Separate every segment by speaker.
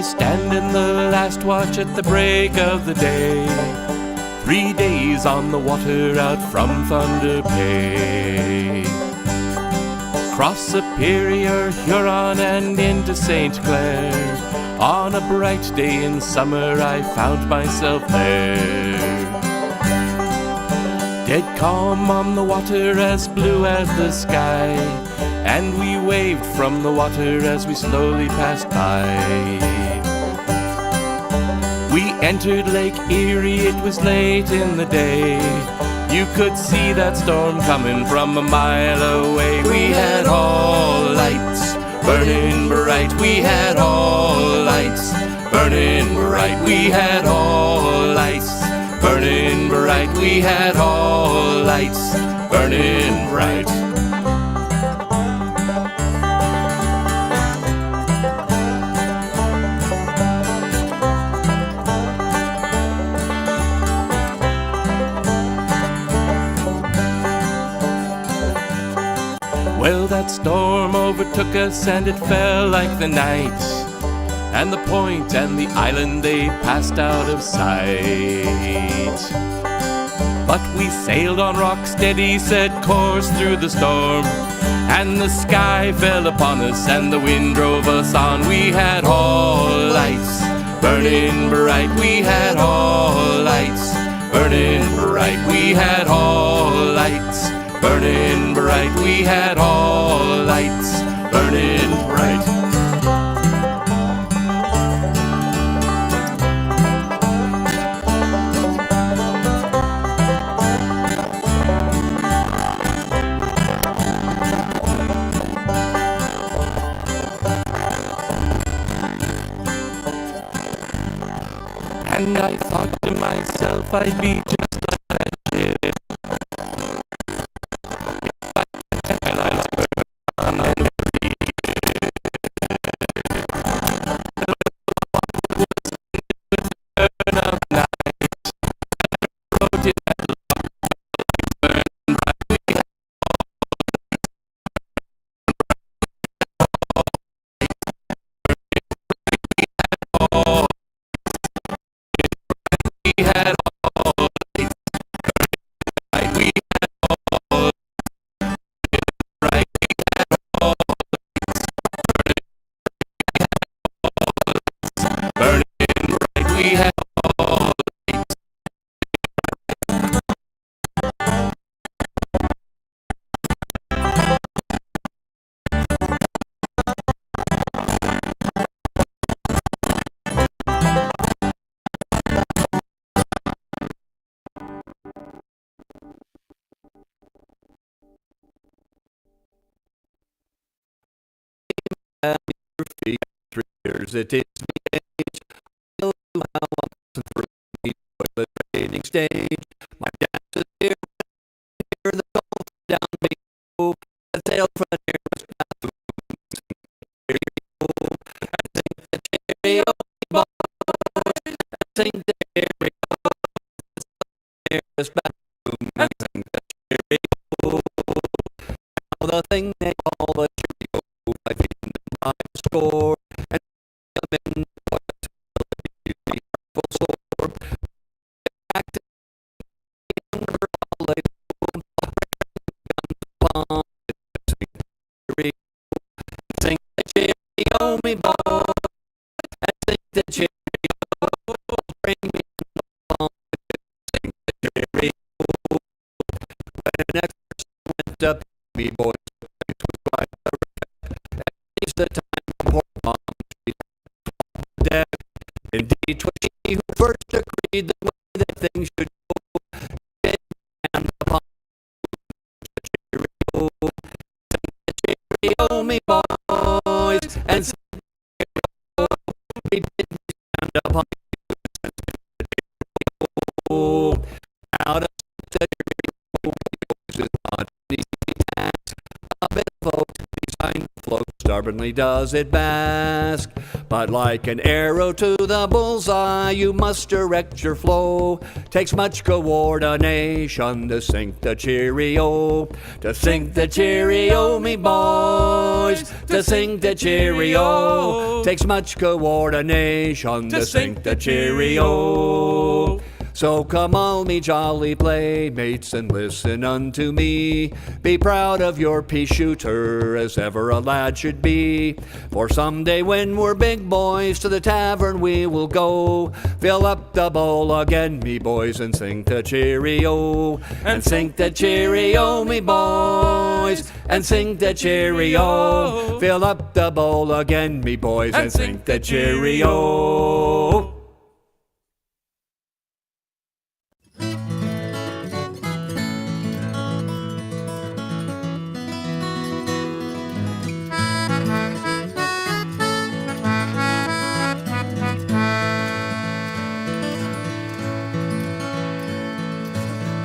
Speaker 1: stand in the last watch at the break of the day. 3 days on the water out from Thunder Bay. Cross Superior, Huron, and into St. Clair. On a bright day in summer I found myself there. Dead calm on the water, as blue as the sky, and we waved from the water as we slowly passed by. We entered Lake Erie, it was late in the day. You could see that storm coming from a mile away. We had all lights burning bright, we had all lights burning bright, we had all lights burning bright, we had all lights burning bright. Well, that storm overtook us and it fell like the night, and the point and the island, they passed out of sight. But we sailed on rock steady, set course through the storm, and the sky fell upon us and the wind drove us on. We had all lights burning bright, we had all lights burning bright, we had all lights burning bright, we had all lights burning bright. And I thought to myself, I'd be just like that ship. And I on and turn of night. Wrote it at burn bright. We had all lights bright, we had all bright, we had all burning bright, we had all lights.
Speaker 2: Your feet, 3 years it is the age. How often for me the training stage. My dance is here the golf down below. I sail for the nearest bathroom. I sing the cherry boy. I sing the cherry nearest bathroom. I sing the cherry boy. Now the thing they call the cherry boy. I feel my score and I'm in what the full score. Back to younger all they bomb. Sing the cherry on me boy. I sing the cherry bring me on. Sing the cherry when the next went up me boys. It was quite a it's the time for mom death. Indeed, 'twas she who first agreed the way that things should go. Dead and upon the cheerio, sing the cheerio, me boys, and sing the cheerio, we did stand upon the cheerio. Out of the cheerio, is not an easy task. A bit of folk behind the float stubbornly does it bask. But like an arrow to the bullseye, you must direct your flow. Takes much coordination to sink the Cheerio. To sink the Cheerio, me boys. To sink the Cheerio. Takes much coordination to sink the Cheerio. So come all me jolly playmates and listen unto me. Be proud of your pea shooter as ever a lad should be. For someday when we're big boys to the tavern we will go. Fill up the bowl again, me boys, and sing the Cheerio. And sing the Cheerio, me boys, and sing the Cheerio. Fill up the bowl again, me boys, and sing the Cheerio.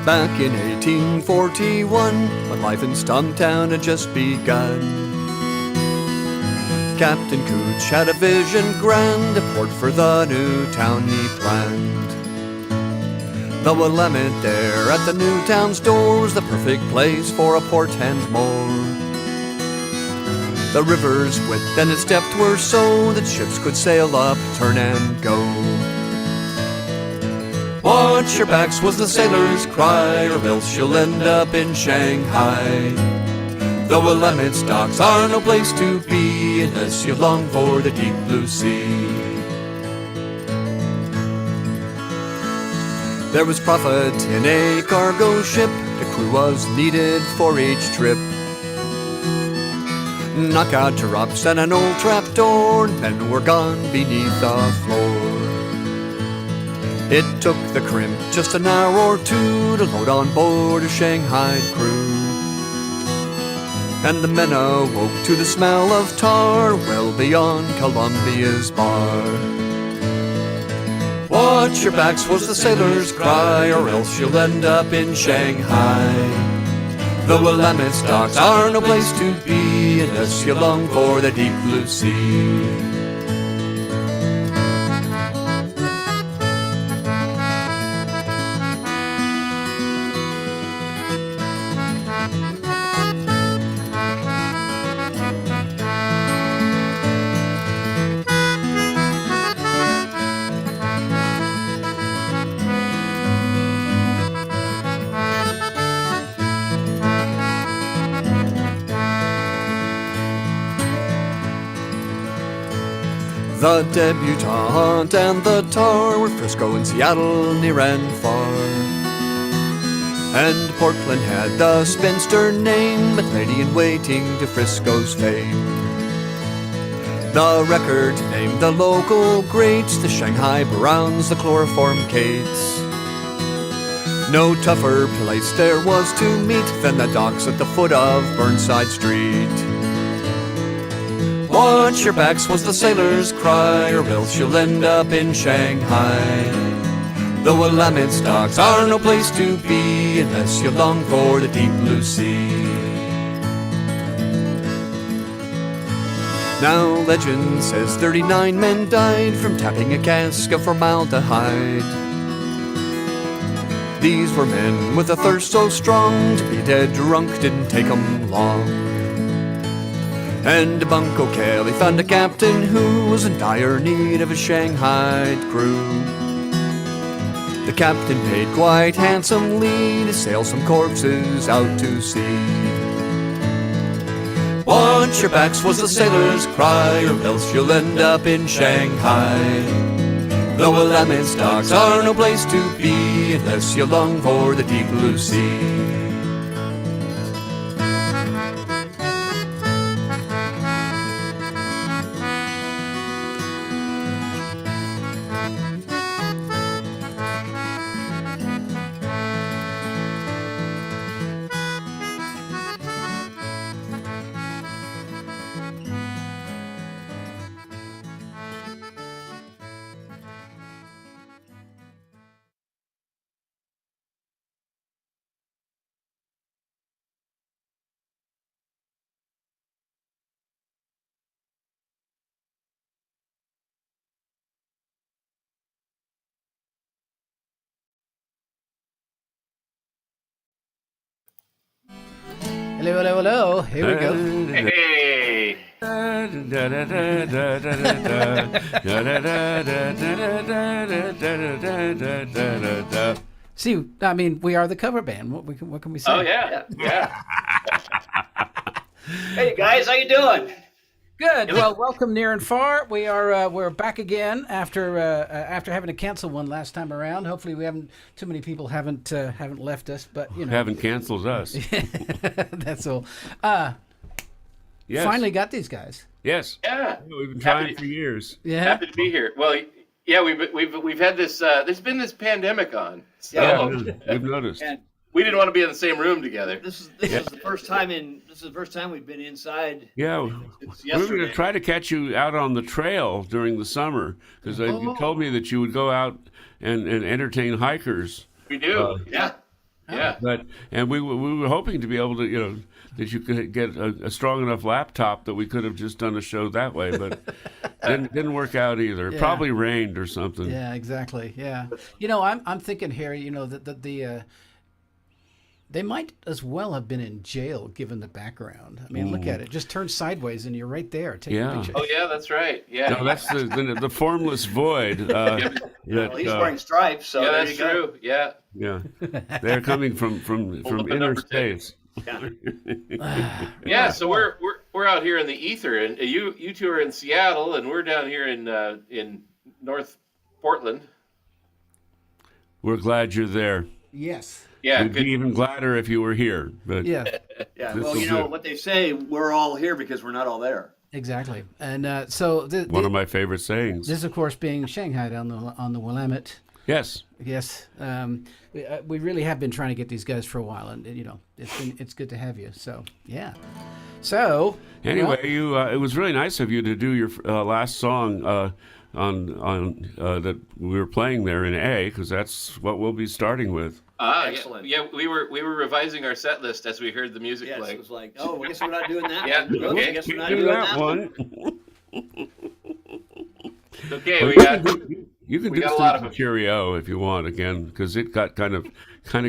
Speaker 2: Back in 1841, when life in Stumptown had just begun, Captain Cooch had a vision grand, a port for the new town he planned. The Willamette there at the new town's doors, the perfect place for a port and more. The river's width and its depth were so that ships could sail up, turn and go. Watch your backs was the sailor's cry, or else you'll end up in Shanghai. The Willamette's docks are no place to be unless you long for the deep blue sea. There was profit in a cargo ship, the crew was needed for each trip. Knockout drops and an old trapdoor, men were gone beneath the floor. It took the crimp just an hour or two to load on board a Shanghai crew. And the men awoke to the smell of tar well beyond Columbia's bar. Watch your backs was the sailor's cry, or else you'll end up in Shanghai. The Willamette's docks are no place to be unless you long for the deep blue sea. The debutante and the tar were Frisco and Seattle, near and far. And Portland had the spinster name, but lady-in-waiting to Frisco's fame. The record named the local greats, the Shanghai Browns, the chloroform Kates. No tougher place there was to meet than the docks at the foot of Burnside Street. Watch your backs was the sailor's cry, or else you'll end up in Shanghai. The Willamette's docks are no place to be unless you long for the deep blue sea. Now legend says 39 men died from tapping a cask of formaldehyde. These were men with a thirst so strong, to be dead drunk didn't take 'em long. And Bunko Kelly found a captain who was in dire need of a Shanghai crew. The captain paid quite handsomely to sail some corpses out to sea. Watch your backs was the sailor's cry, or else you'll end up in Shanghai. The Willamette's docks are no place to be unless you long for the deep blue sea.
Speaker 3: Hello, hello, hello. Here we go.
Speaker 1: Hey.
Speaker 3: See, I mean, we are the cover band. What can we say?
Speaker 1: Oh yeah.
Speaker 4: Hey guys, how you doing?
Speaker 3: Good. Well, welcome near and far. We're back again after having to cancel one last time around. Hopefully, we haven't too many people haven't left us, but you know,
Speaker 5: Haven't canceled us.
Speaker 3: that's all.
Speaker 5: Yes.
Speaker 3: Finally got these guys.
Speaker 5: Yes.
Speaker 1: Yeah.
Speaker 5: We've been trying for years.
Speaker 3: Yeah.
Speaker 1: Happy to be here. Well, yeah, we've had this. There's been this pandemic on, so
Speaker 5: Yeah, we've noticed.
Speaker 4: And
Speaker 1: we didn't want to be in the same room together.
Speaker 4: this is the first time we've been inside.
Speaker 5: Yeah,
Speaker 1: It's
Speaker 5: we were going
Speaker 1: yesterday.
Speaker 5: to try to catch you out on the trail during the summer because you told me that you would go out and entertain hikers.
Speaker 1: We do. Yeah.
Speaker 5: And we were hoping to be able to, that you could get a strong enough laptop that we could have just done a show that way, but didn't work out either. It
Speaker 3: Yeah.
Speaker 5: probably rained or something.
Speaker 3: Yeah. Exactly. Yeah. I'm thinking here. That they might as well have been in jail given the background. I mean, look at it. Just turn sideways and you're right there. Take
Speaker 5: Yeah.
Speaker 3: a picture.
Speaker 1: Oh yeah, that's right. Yeah.
Speaker 5: No, that's the formless void. That,
Speaker 4: Well, he's wearing stripes, so
Speaker 1: yeah,
Speaker 4: there
Speaker 1: that's
Speaker 4: you go.
Speaker 1: true. Yeah.
Speaker 5: yeah, they're coming from
Speaker 1: Hold up the
Speaker 5: inner
Speaker 1: number 10.
Speaker 5: space.
Speaker 1: Yeah. So we're out here in the ether, and you two are in Seattle, and we're down here in North Portland.
Speaker 5: We're glad you're there.
Speaker 3: Yes.
Speaker 1: Yeah.
Speaker 5: We'd
Speaker 1: Good.
Speaker 5: be even gladder if you were here. But
Speaker 3: Yeah.
Speaker 4: Yeah,
Speaker 5: This
Speaker 4: well,
Speaker 5: will
Speaker 4: you know
Speaker 5: do.
Speaker 4: what they say, we're all here because we're not all there.
Speaker 3: Exactly. And so
Speaker 5: one of my favorite sayings.
Speaker 3: this, of course, being Shanghai on the Willamette.
Speaker 5: Yes.
Speaker 3: Yes, we really have been trying to get these guys for a while, and it's good to have you. So yeah. So
Speaker 5: Anyway, it was really nice of you to do your last song on that we were playing there in A, because that's what we'll be starting with.
Speaker 4: Excellent.
Speaker 1: Yeah, we were revising our set list as we heard the music
Speaker 4: Yes,
Speaker 1: play.
Speaker 4: it was like, oh, I guess we're not doing that.
Speaker 1: Yeah,
Speaker 4: one.
Speaker 1: okay.
Speaker 4: I guess we're not
Speaker 5: Do
Speaker 4: doing
Speaker 5: that
Speaker 4: one.
Speaker 5: one.
Speaker 1: Okay, we got.
Speaker 5: You can
Speaker 1: We
Speaker 5: do
Speaker 1: got a lot of
Speaker 5: some
Speaker 1: them.
Speaker 5: Cheerio if you want again, because it got kind of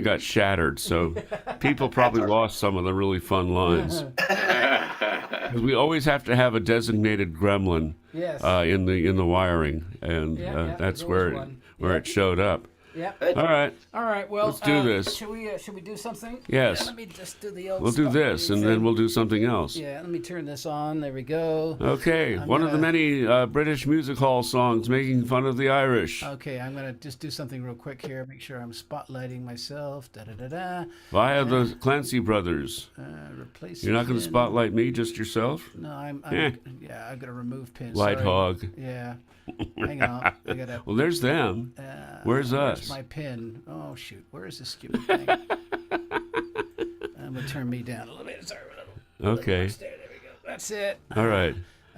Speaker 5: got shattered. So people probably lost some of the really fun lines. 'Cause we always have to have a designated gremlin
Speaker 3: Yes.
Speaker 5: in the wiring, and
Speaker 3: Yeah,
Speaker 5: that's
Speaker 3: there's
Speaker 5: where
Speaker 3: one.
Speaker 5: it showed up.
Speaker 3: Yeah.
Speaker 5: All right,
Speaker 3: All right. Well,
Speaker 5: Let's do this.
Speaker 3: Should we do something?
Speaker 5: Yes.
Speaker 3: Yeah, let me just do the old.
Speaker 5: we'll do
Speaker 3: stuff
Speaker 5: this, and
Speaker 3: thing.
Speaker 5: then we'll do something else.
Speaker 3: Yeah. Let me turn this on. There we go.
Speaker 5: Okay, one of the
Speaker 3: gonna-
Speaker 5: many British music hall songs making fun of the Irish.
Speaker 3: Okay. I'm gonna just do something real quick here. Make sure I'm spotlighting myself. Da da da da.
Speaker 5: Via the Clancy brothers.
Speaker 3: Replace.
Speaker 5: You're not going to
Speaker 3: pin.
Speaker 5: spotlight me, just yourself?
Speaker 3: No, I'm
Speaker 5: Eh.
Speaker 3: yeah. I gotta remove pins.
Speaker 5: Light
Speaker 3: Sorry.
Speaker 5: hog.
Speaker 3: Yeah. Hang on. I gotta.
Speaker 5: Well, there's them. Where's us?
Speaker 3: My pin. Oh shoot! Where is this stupid thing? I'm gonna turn me down a little bit. Sorry, a little.
Speaker 5: Okay.
Speaker 3: There we go. That's it.
Speaker 5: All right.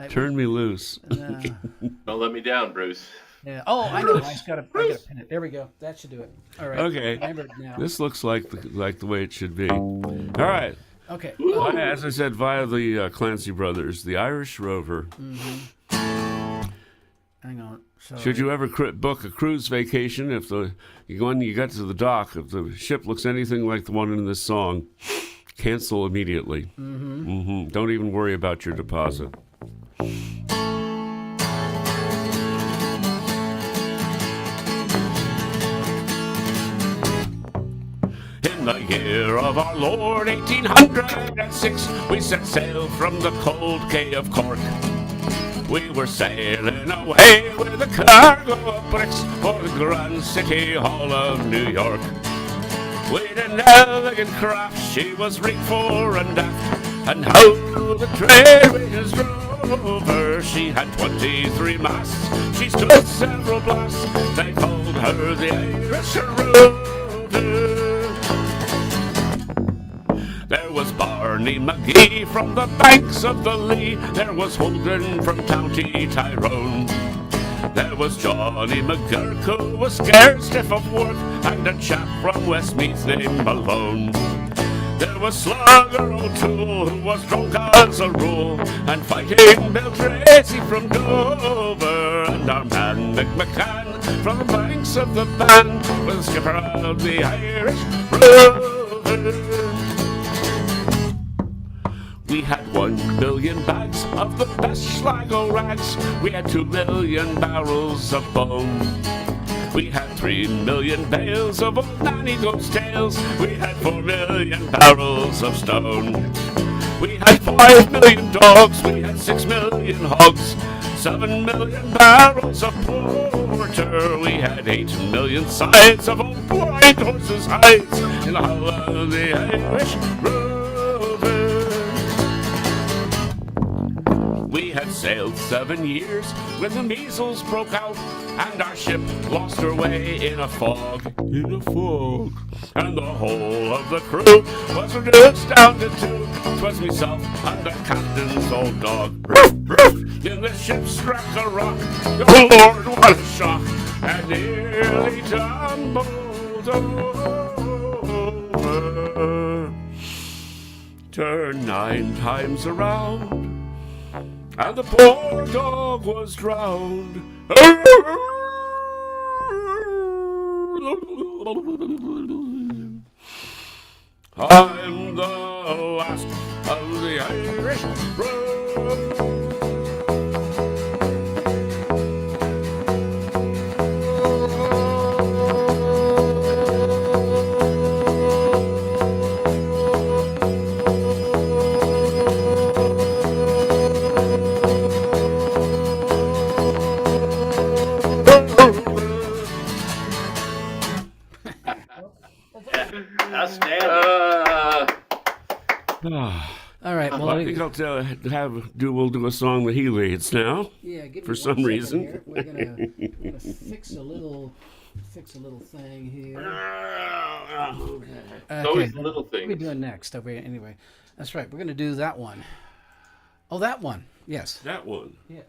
Speaker 5: Turn me loose.
Speaker 1: Don't let me down, Bruce.
Speaker 3: Yeah. Oh, I know. I gotta pin it. There we go. That should do it. All right.
Speaker 5: Okay.
Speaker 3: Remember it now.
Speaker 5: This looks like the way it should be. All right.
Speaker 3: Okay.
Speaker 5: As I said, via the Clancy brothers, the Irish Rover.
Speaker 3: Hang on. So
Speaker 5: Should you ever book a cruise vacation, when you get to the dock, if the ship looks anything like the one in this song, cancel immediately. Don't even worry about your deposit. In the year of our Lord 1806, we set sail from the cold Quay of Cork. We were sailing away with a cargo of bricks for the grand city hall of New York. We'd an elegant craft, she was rigged fore and aft, and how the trade winds drove her. She had 23 masts, she stood several blasts, they called her the Irish Rover. There was Barney McGee from the banks of the Lee. There was Hogan from County Tyrone. There was Johnny McGurk who was scared stiff of work, and a chap from Westmeath named Malone. There was Slugger O'Toole who was drunk as a rule, and Fighting Bill Tracy from Dover, and our man McMahon from the banks of the Bann was skipper of the Irish Rover. We had 1 billion bags of the best Sligo rags. We had 2 million barrels of bone. We had 3 million bales of old Nanny Goat's tails. We had 4 million barrels of stone. We had 5 million dogs. We had 6 million hogs. 7 million barrels of porter. We had 8 million sides of old blind horses' hides in the hull of the Irish Rover. We had sailed 7 years when the measles broke out, and our ship lost her way in a fog. And the whole of the crew was reduced down to 2. 'Twas myself and the captain's old dog. Then the ship struck a rock. Oh Lord, what a shock! And nearly tumbled over. Turned 9 times around, and the poor dog was drowned. I'm the last of the Irish
Speaker 4: Outstanding.
Speaker 3: All right. Well,
Speaker 5: I think we'll do a song that he leads now.
Speaker 3: yeah. Give me
Speaker 5: for
Speaker 3: one
Speaker 5: some
Speaker 3: second
Speaker 5: reason.
Speaker 3: here. We're gonna fix a little thing here.
Speaker 1: Always little
Speaker 3: What are we
Speaker 1: things.
Speaker 3: doing next? Okay, anyway, that's right. We're gonna do that one. Oh, that one. Yes.
Speaker 5: That one.
Speaker 3: Yes.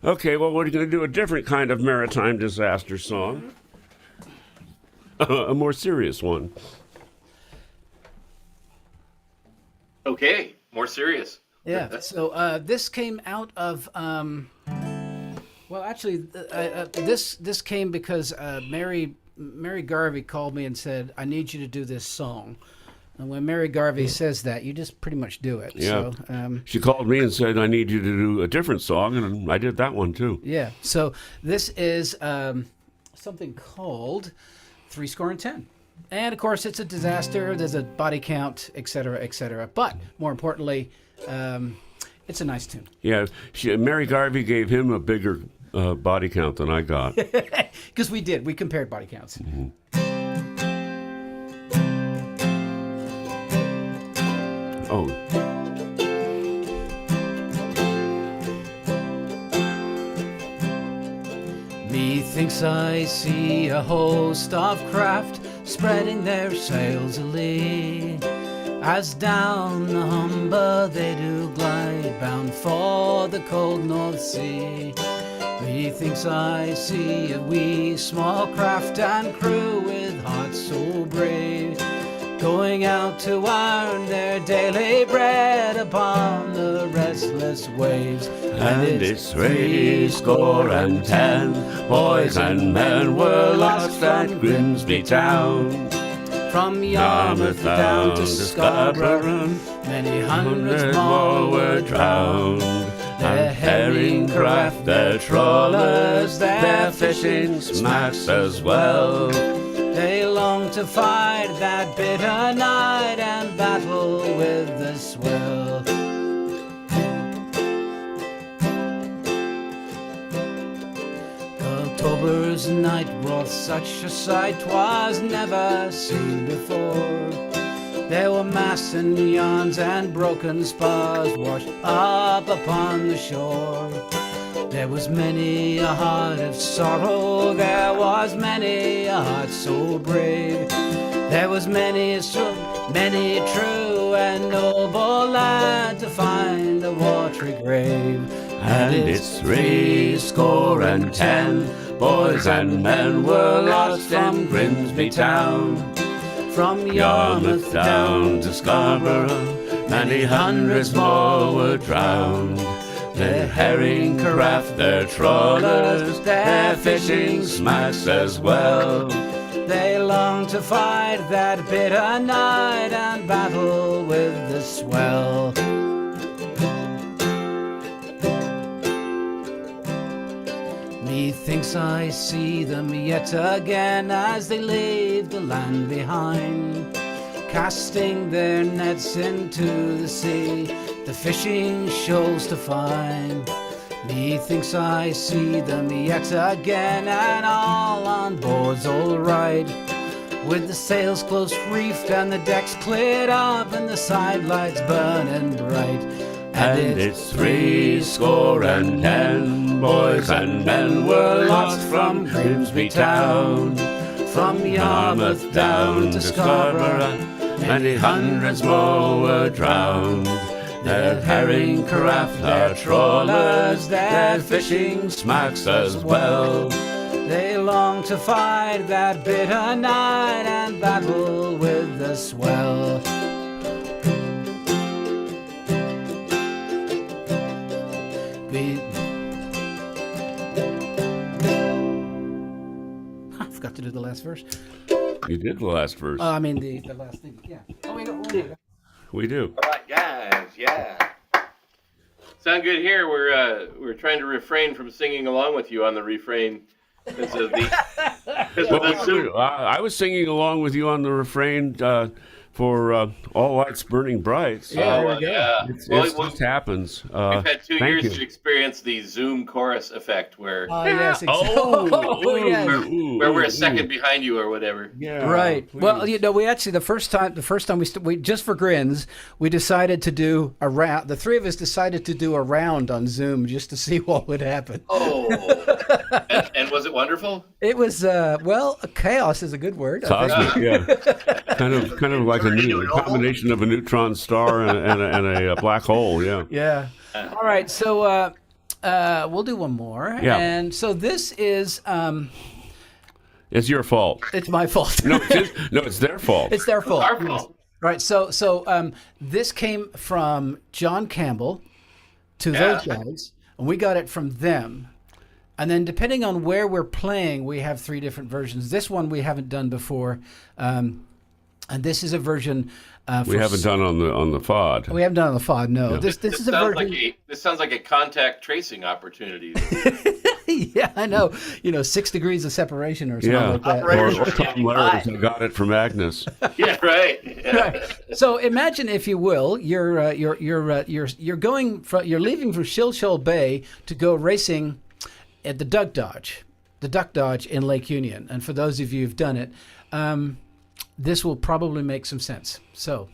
Speaker 5: Okay, well, we're going to do a different kind of maritime disaster song. A more serious one.
Speaker 1: Okay, more serious.
Speaker 3: Yeah. So this came out of well, actually, this came because Mary Garvey called me and said, "I need you to do this song." And when Mary Garvey says that, you just pretty much do it.
Speaker 5: Yeah.
Speaker 3: So,
Speaker 5: She called me and said, I need you to do a different song, and I did that one too.
Speaker 3: yeah. So this is something called 70. And of course, it's a disaster. There's a body count, et cetera, et cetera. But more importantly, it's a nice tune.
Speaker 5: Yeah, Mary Garvey gave him a bigger body count than I got.
Speaker 3: Because we compared body counts.
Speaker 5: Oh,
Speaker 3: Methinks I see a host of craft spreading their sails alee, as down the Humber they do glide, bound for the cold North Sea. Methinks I see a wee small craft and crew with hearts so brave, going out to earn their daily bread upon the restless waves.
Speaker 5: and it's 70, boys and men were lost at Grimsby town.
Speaker 3: From Yarmouth down to Scarborough, many hundreds more were drowned. Their herring craft, their trawlers, their fishing smacks as well. They long to fight that bitter night and battle with the swell. October's night brought such a sight 'twas never seen before. There were masts and yarns and broken spars washed up upon the shore. There was many a heart of sorrow, there was many a heart so brave. There was many a many true and noble lad to find a watery grave.
Speaker 5: And it's 70, boys and men were lost from Grimsby town.
Speaker 3: From Yarmouth down to Scarborough,
Speaker 5: many hundreds more were drowned. Their herring craft, their trawlers, their fishing smacks as well.
Speaker 3: They long to fight that bitter night and battle with the swell. Methinks I see them yet again as they leave the land behind, casting their nets into the sea, the fishing shoals to find. Methinks I see them yet again, and all on board's all right, with the sails close reefed and the decks cleared up and the side lights burning bright.
Speaker 5: And it's 70 boys and men were lost from Grimsby town,
Speaker 3: from Yarmouth down to Scarborough.
Speaker 5: Many hundreds more were drowned. Their herring craft, their trawlers, their fishing smacks as well.
Speaker 3: They long to fight that bitter night and battle with the swell. I forgot to do the last verse.
Speaker 5: You did the last verse.
Speaker 3: I mean the last thing. Yeah. Oh, we don't.
Speaker 5: We do.
Speaker 4: All right, guys. Yeah.
Speaker 1: Sound good here. We're trying to refrain from singing along with you on the refrain because of the.
Speaker 5: I was singing along with you on the refrain for All Lights Burning Bright. So
Speaker 3: Yeah, there we go.
Speaker 1: Yeah.
Speaker 5: it
Speaker 1: Well,
Speaker 5: just happens.
Speaker 1: we've had 2
Speaker 5: thank
Speaker 1: years
Speaker 5: you.
Speaker 1: to experience the Zoom chorus effect where
Speaker 3: Yes.
Speaker 5: Oh,
Speaker 3: yes.
Speaker 1: where we're a second behind you or whatever.
Speaker 5: Yeah,
Speaker 3: Right.
Speaker 5: please.
Speaker 3: Well, you know, we actually the first time we just for grins, we decided to do a round. The three of us decided to do a round on Zoom just to see what would happen.
Speaker 1: Oh, and was it wonderful?
Speaker 3: It was well, chaos is a good word. I think.
Speaker 5: Cosmic, yeah, kind of like a combination of a neutron star and a black hole. Yeah.
Speaker 3: Yeah. All right. So we'll do one more.
Speaker 5: Yeah.
Speaker 3: And so this is
Speaker 5: It's your fault.
Speaker 3: it's my fault.
Speaker 5: No, it's their fault.
Speaker 3: It's their fault.
Speaker 1: Our fault.
Speaker 3: Right. So this came from John Campbell to those guys, and we got it from them. And then depending on where we're playing, we have 3 different versions. This one we haven't done before, and this is a version.
Speaker 5: We haven't done on the FOD.
Speaker 3: We haven't done on the FOD. No, this is a version.
Speaker 1: This sounds like a contact tracing opportunity.
Speaker 3: Yeah, I know. 6 degrees of separation or something
Speaker 5: Yeah,
Speaker 3: like that.
Speaker 5: or Tom Laird got it from Agnes.
Speaker 1: Yeah, right. Yeah.
Speaker 3: Right. So imagine, if you will, you're leaving from Shilshole Bay to go racing at the Duck Dodge in Lake Union. And for those of you who've done it, this will probably make some sense. So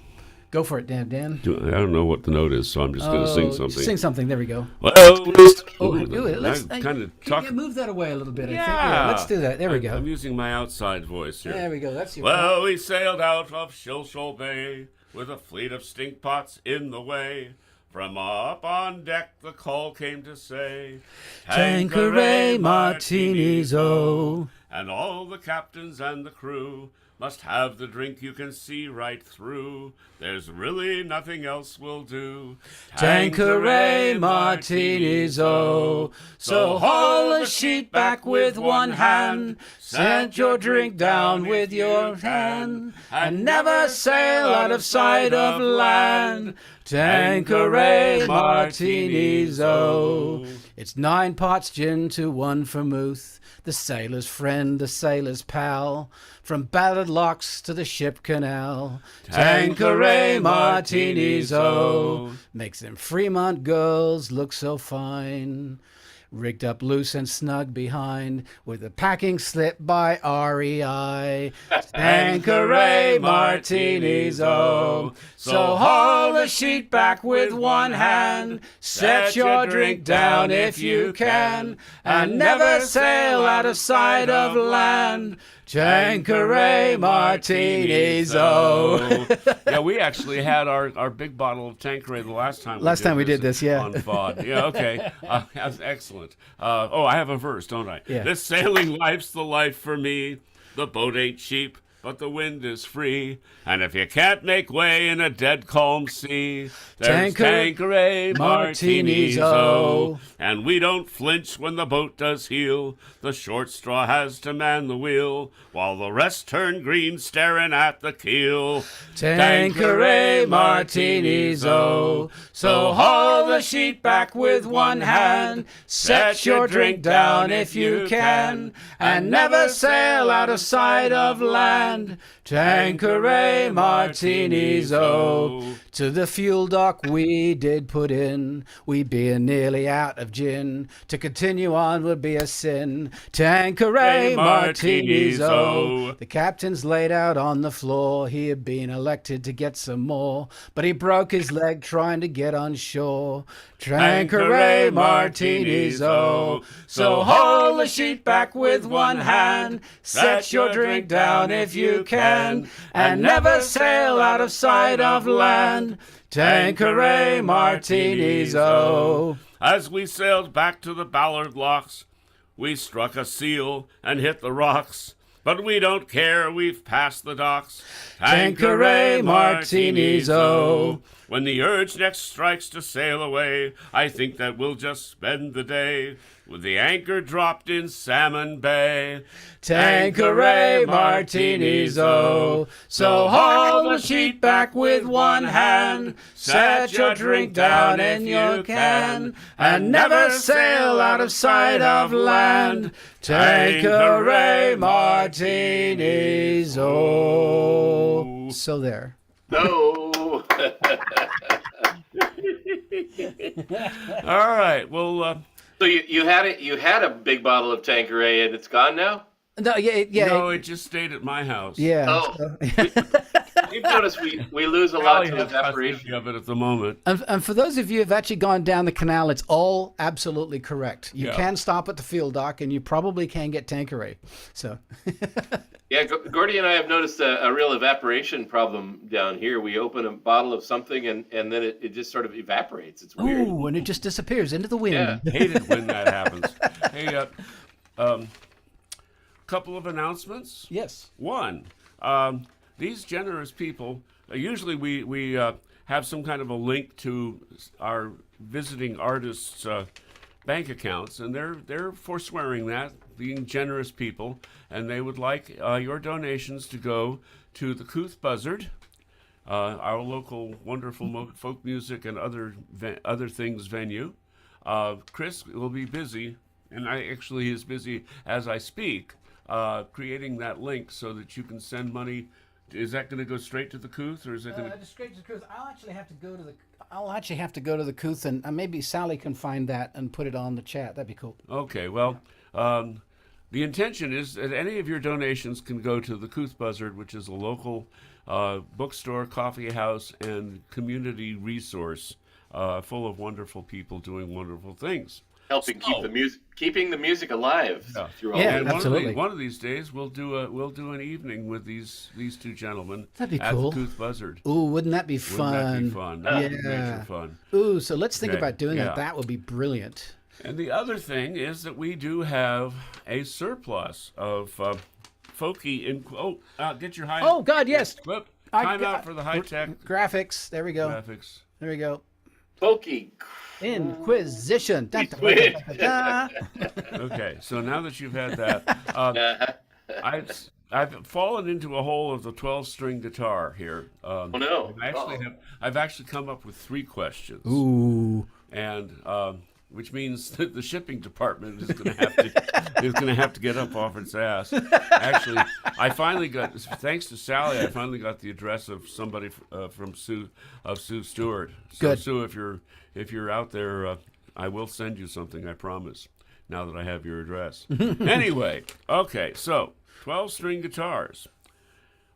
Speaker 3: go for it, Dan.
Speaker 5: I don't know what the note is, so I'm just going to sing something.
Speaker 3: Sing something. There we go.
Speaker 5: Well,
Speaker 3: Do it. Let's
Speaker 5: kind of talk.
Speaker 3: move that away a little bit. I think.
Speaker 5: Yeah.
Speaker 3: Let's do that. There we go.
Speaker 5: I'm using my outside voice here.
Speaker 3: There we go. That's your.
Speaker 5: Well, we sailed out of Shilshole Bay with a fleet of stinkpots in the way. From up on deck, the call came to say,
Speaker 3: Tanqueray martinis, oh.
Speaker 5: And all the captains and the crew must have the drink you can see right through. There's really nothing else will do.
Speaker 3: Tanqueray martinis, oh. So haul the sheet back with one hand, set your drink down with your hand, and never sail out of sight of land. Tanqueray martinis, oh. It's 9 pots gin to 1 vermouth, the sailor's friend, the sailor's pal, from ballad locks to the ship canal. Tanqueray martinis, oh, makes them Fremont girls look so fine. Rigged up loose and snug behind, with a packing slip by REI. Tanqueray martinis, oh. So haul the sheet back with one hand, set your drink down if you can, and never sail out of sight of land. Tanqueray martinis, oh.
Speaker 5: Yeah, we actually had our big bottle of Tanqueray the last time.
Speaker 3: We did this, yeah.
Speaker 5: On FOD. Yeah, okay. That's excellent. I have a verse, don't I?
Speaker 3: Yeah.
Speaker 5: This sailing life's the life for me. The boat ain't cheap, but the wind is free. And if you can't make way in a dead calm sea, there's Tanqueray martinis, oh. And we don't flinch when the boat does heel. The short straw has to man the wheel, while the rest turn green staring at the keel.
Speaker 3: Tanqueray martinis, oh. So haul the sheet back with one hand, set your drink down if you can, and never sail out of sight of land. Tanqueray martinis, oh. To the fuel dock we did put in, we being nearly out of gin. To continue on would be a sin. Tanqueray martinis, oh. The captain's laid out on the floor. He had been elected to get some more, but he broke his leg trying to get on shore. Tanqueray martinis, oh. So hold the sheet back with one hand, set your drink down if you can, and never sail out of sight of land. Tanqueray martinis, oh.
Speaker 5: As we sailed back to the Ballard locks, we struck a seal and hit the rocks. But we don't care, we've passed the docks.
Speaker 3: Tanqueray martinis, oh.
Speaker 5: When the urge next strikes to sail away, I think that we'll just spend the day with the anchor dropped in Salmon Bay.
Speaker 3: Tanqueray martinis, oh. So haul the sheet back with one hand, set your drink down in your can, and never sail out of sight of land. Tanqueray martinis, oh. So there.
Speaker 6: No.
Speaker 5: All right, well...
Speaker 6: So you had a big bottle of Tanqueray and it's gone now?
Speaker 3: No,
Speaker 5: No, it just stayed at my house.
Speaker 3: Yeah.
Speaker 6: Oh. You've noticed we lose a lot to evaporation
Speaker 5: of it at the moment.
Speaker 3: And for those of you who've actually gone down the canal, it's all absolutely correct. You can stop at the field dock, and you probably can get Tanqueray. So.
Speaker 6: Yeah, Gordy and I have noticed a real evaporation problem down here. We open a bottle of something and then it just sort of evaporates. It's weird.
Speaker 3: Ooh, and it just disappears into the wind.
Speaker 6: Yeah.
Speaker 5: Hate it when that happens. Hey, couple of announcements.
Speaker 3: Yes.
Speaker 5: One, these generous people, usually we have some kind of a link to our visiting artists' bank accounts, and they're forswearing that, being generous people, and they would like your donations to go to the Couth Buzzard, our local wonderful folk music and other things venue. Chris will be busy, and he is busy as I speak, creating that link so that you can send money. Is that going to go straight to the Couth, or is it going to?
Speaker 3: Straight to the Couth. I'll actually have to go to the Couth, and maybe Sally can find that and put it on the chat. That'd be cool.
Speaker 5: Okay. Well, the intention is that any of your donations can go to the Couth Buzzard, which is a local bookstore, coffee house, and community resource full of wonderful people doing wonderful things.
Speaker 6: Helping keeping the music alive through all
Speaker 3: Yeah,
Speaker 6: this.
Speaker 3: absolutely.
Speaker 5: One of these days we'll do an evening with these two gentlemen.
Speaker 3: That'd be
Speaker 5: at
Speaker 3: cool.
Speaker 5: the Couth Buzzard.
Speaker 3: Ooh, wouldn't that be fun?
Speaker 5: Wouldn't that be fun? That would be
Speaker 3: Yeah.
Speaker 5: major fun.
Speaker 3: Ooh, so let's think
Speaker 5: Okay,
Speaker 3: about doing
Speaker 5: yeah.
Speaker 3: that. That would be brilliant.
Speaker 5: And the other thing is that we do have a surplus of folky. Get your high.
Speaker 3: Oh God, yes.
Speaker 5: Whoop,
Speaker 3: I
Speaker 5: time
Speaker 3: got-
Speaker 5: out for the high tech
Speaker 3: Graphics. There we go.
Speaker 5: graphics.
Speaker 3: There we go.
Speaker 6: Pokey.
Speaker 3: Inquisition. Dun, dun,
Speaker 6: Inquisition.
Speaker 3: dun, dun, dun.
Speaker 5: Okay, so now that you've had that, I've fallen into a hole of the 12-string guitar here.
Speaker 6: No.
Speaker 5: I've actually come up with 3 questions.
Speaker 3: Ooh.
Speaker 5: And which means that the shipping department is going to have to get up off its ass. Actually, I finally got, thanks to Sally, I finally got the address of somebody from Sue Stewart. So
Speaker 3: Good.
Speaker 5: Sue, if you're out there, I will send you something. I promise. Now that I have your address. Anyway, okay. So 12-string guitars.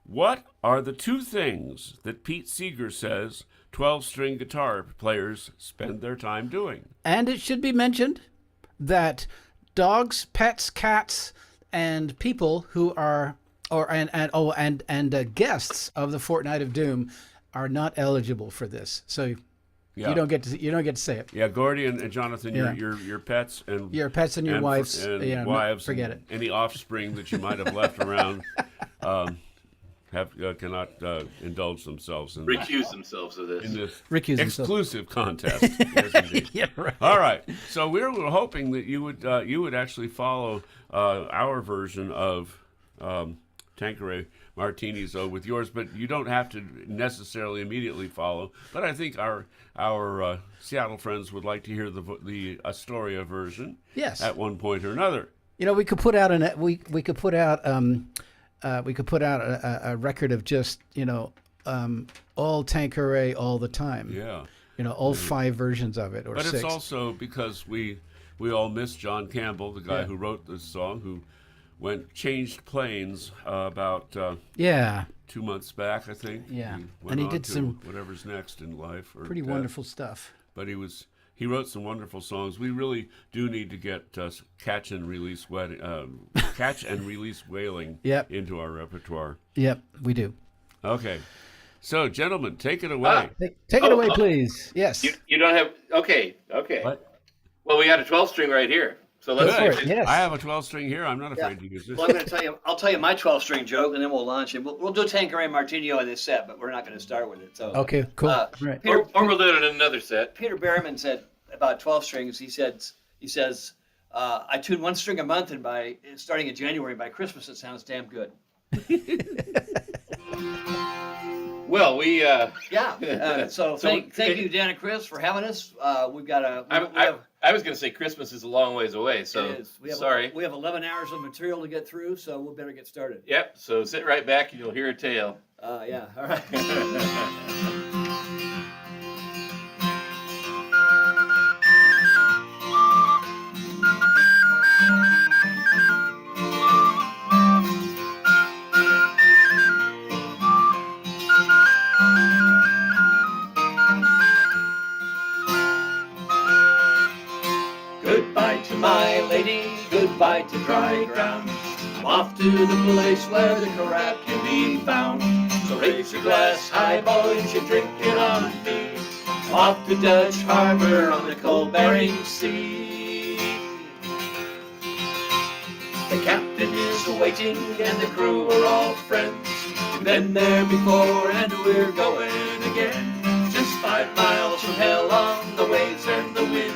Speaker 5: What are the 2 things that Pete Seeger says 12-string guitar players spend their time doing?
Speaker 3: And it should be mentioned that dogs, pets, cats, and people who are guests of the Fortnight of Doom are not eligible for this. So you don't get to say it.
Speaker 5: Yeah, Gordy and Jonathan,
Speaker 3: Yeah.
Speaker 5: your pets and
Speaker 3: Your pets and your wives.
Speaker 5: and
Speaker 3: Yeah, no,
Speaker 5: wives,
Speaker 3: forget
Speaker 5: and
Speaker 3: it.
Speaker 5: any offspring that you might have left around. cannot indulge themselves in
Speaker 6: Recuse themselves of this.
Speaker 5: this
Speaker 3: Recuse himself.
Speaker 5: exclusive contest. Yes, indeed.
Speaker 3: Yeah, right.
Speaker 5: All right. So we're hoping that you would actually follow our version of Tanqueray Martinis with yours, but you don't have to necessarily immediately follow. But I think our Seattle friends would like to hear the Astoria version.
Speaker 3: Yes.
Speaker 5: At one point or another.
Speaker 3: You know, we could put out we could put out a record of just all Tanqueray all the time.
Speaker 5: Yeah.
Speaker 3: You know, all 5 versions of it, or
Speaker 5: But
Speaker 3: 6.
Speaker 5: it's also because we all miss John Campbell, the guy who wrote this song, who changed planes about 2 months back, I think.
Speaker 3: Yeah.
Speaker 5: Went
Speaker 3: And he
Speaker 5: on
Speaker 3: did
Speaker 5: to
Speaker 3: some
Speaker 5: whatever's next in life. Or
Speaker 3: pretty
Speaker 5: death.
Speaker 3: wonderful stuff.
Speaker 5: But he wrote some wonderful songs. We really do need to get Catch and Release Wailing
Speaker 3: Yep.
Speaker 5: into our repertoire.
Speaker 3: Yep, we do.
Speaker 5: Okay. So, gentlemen, take it away.
Speaker 3: Take it away, please. Yes.
Speaker 6: You don't have okay.
Speaker 5: What?
Speaker 6: Well, we got a 12-string right here, so let's
Speaker 3: Go for
Speaker 6: see.
Speaker 3: it. Yes.
Speaker 5: I have a 12-string here. I'm not afraid to use this.
Speaker 4: Well, I'm going to tell you. I'll tell you my 12-string joke, and then we'll launch it. We'll do Tanqueray Martini on this set, but we're not going to start with it. So
Speaker 3: Okay, cool. Right.
Speaker 6: Or we'll do it in another set.
Speaker 4: Peter Berryman said about 12 strings. He says, I tune 1 string a month, and starting in January, by Christmas it sounds damn good.
Speaker 6: Well, we.
Speaker 4: So thank you, Dan and Chris, for having us. We've got
Speaker 6: I was going to say Christmas is a long ways away, so sorry.
Speaker 4: We have 11 hours of material to get through, so we'll better get started.
Speaker 6: Yep. So sit right back, and you'll hear a tale.
Speaker 4: Yeah. All right. Goodbye to my lady, goodbye to dry ground. I'm off to the place where the crab can be found. So raise your glass high, boys, you drink it on me. I'm off to Dutch Harbor on the cold Bering Sea. The captain is waiting and the crew are all friends. We've been there before and we're going again. Just 5 miles from hell on the waves and the wind.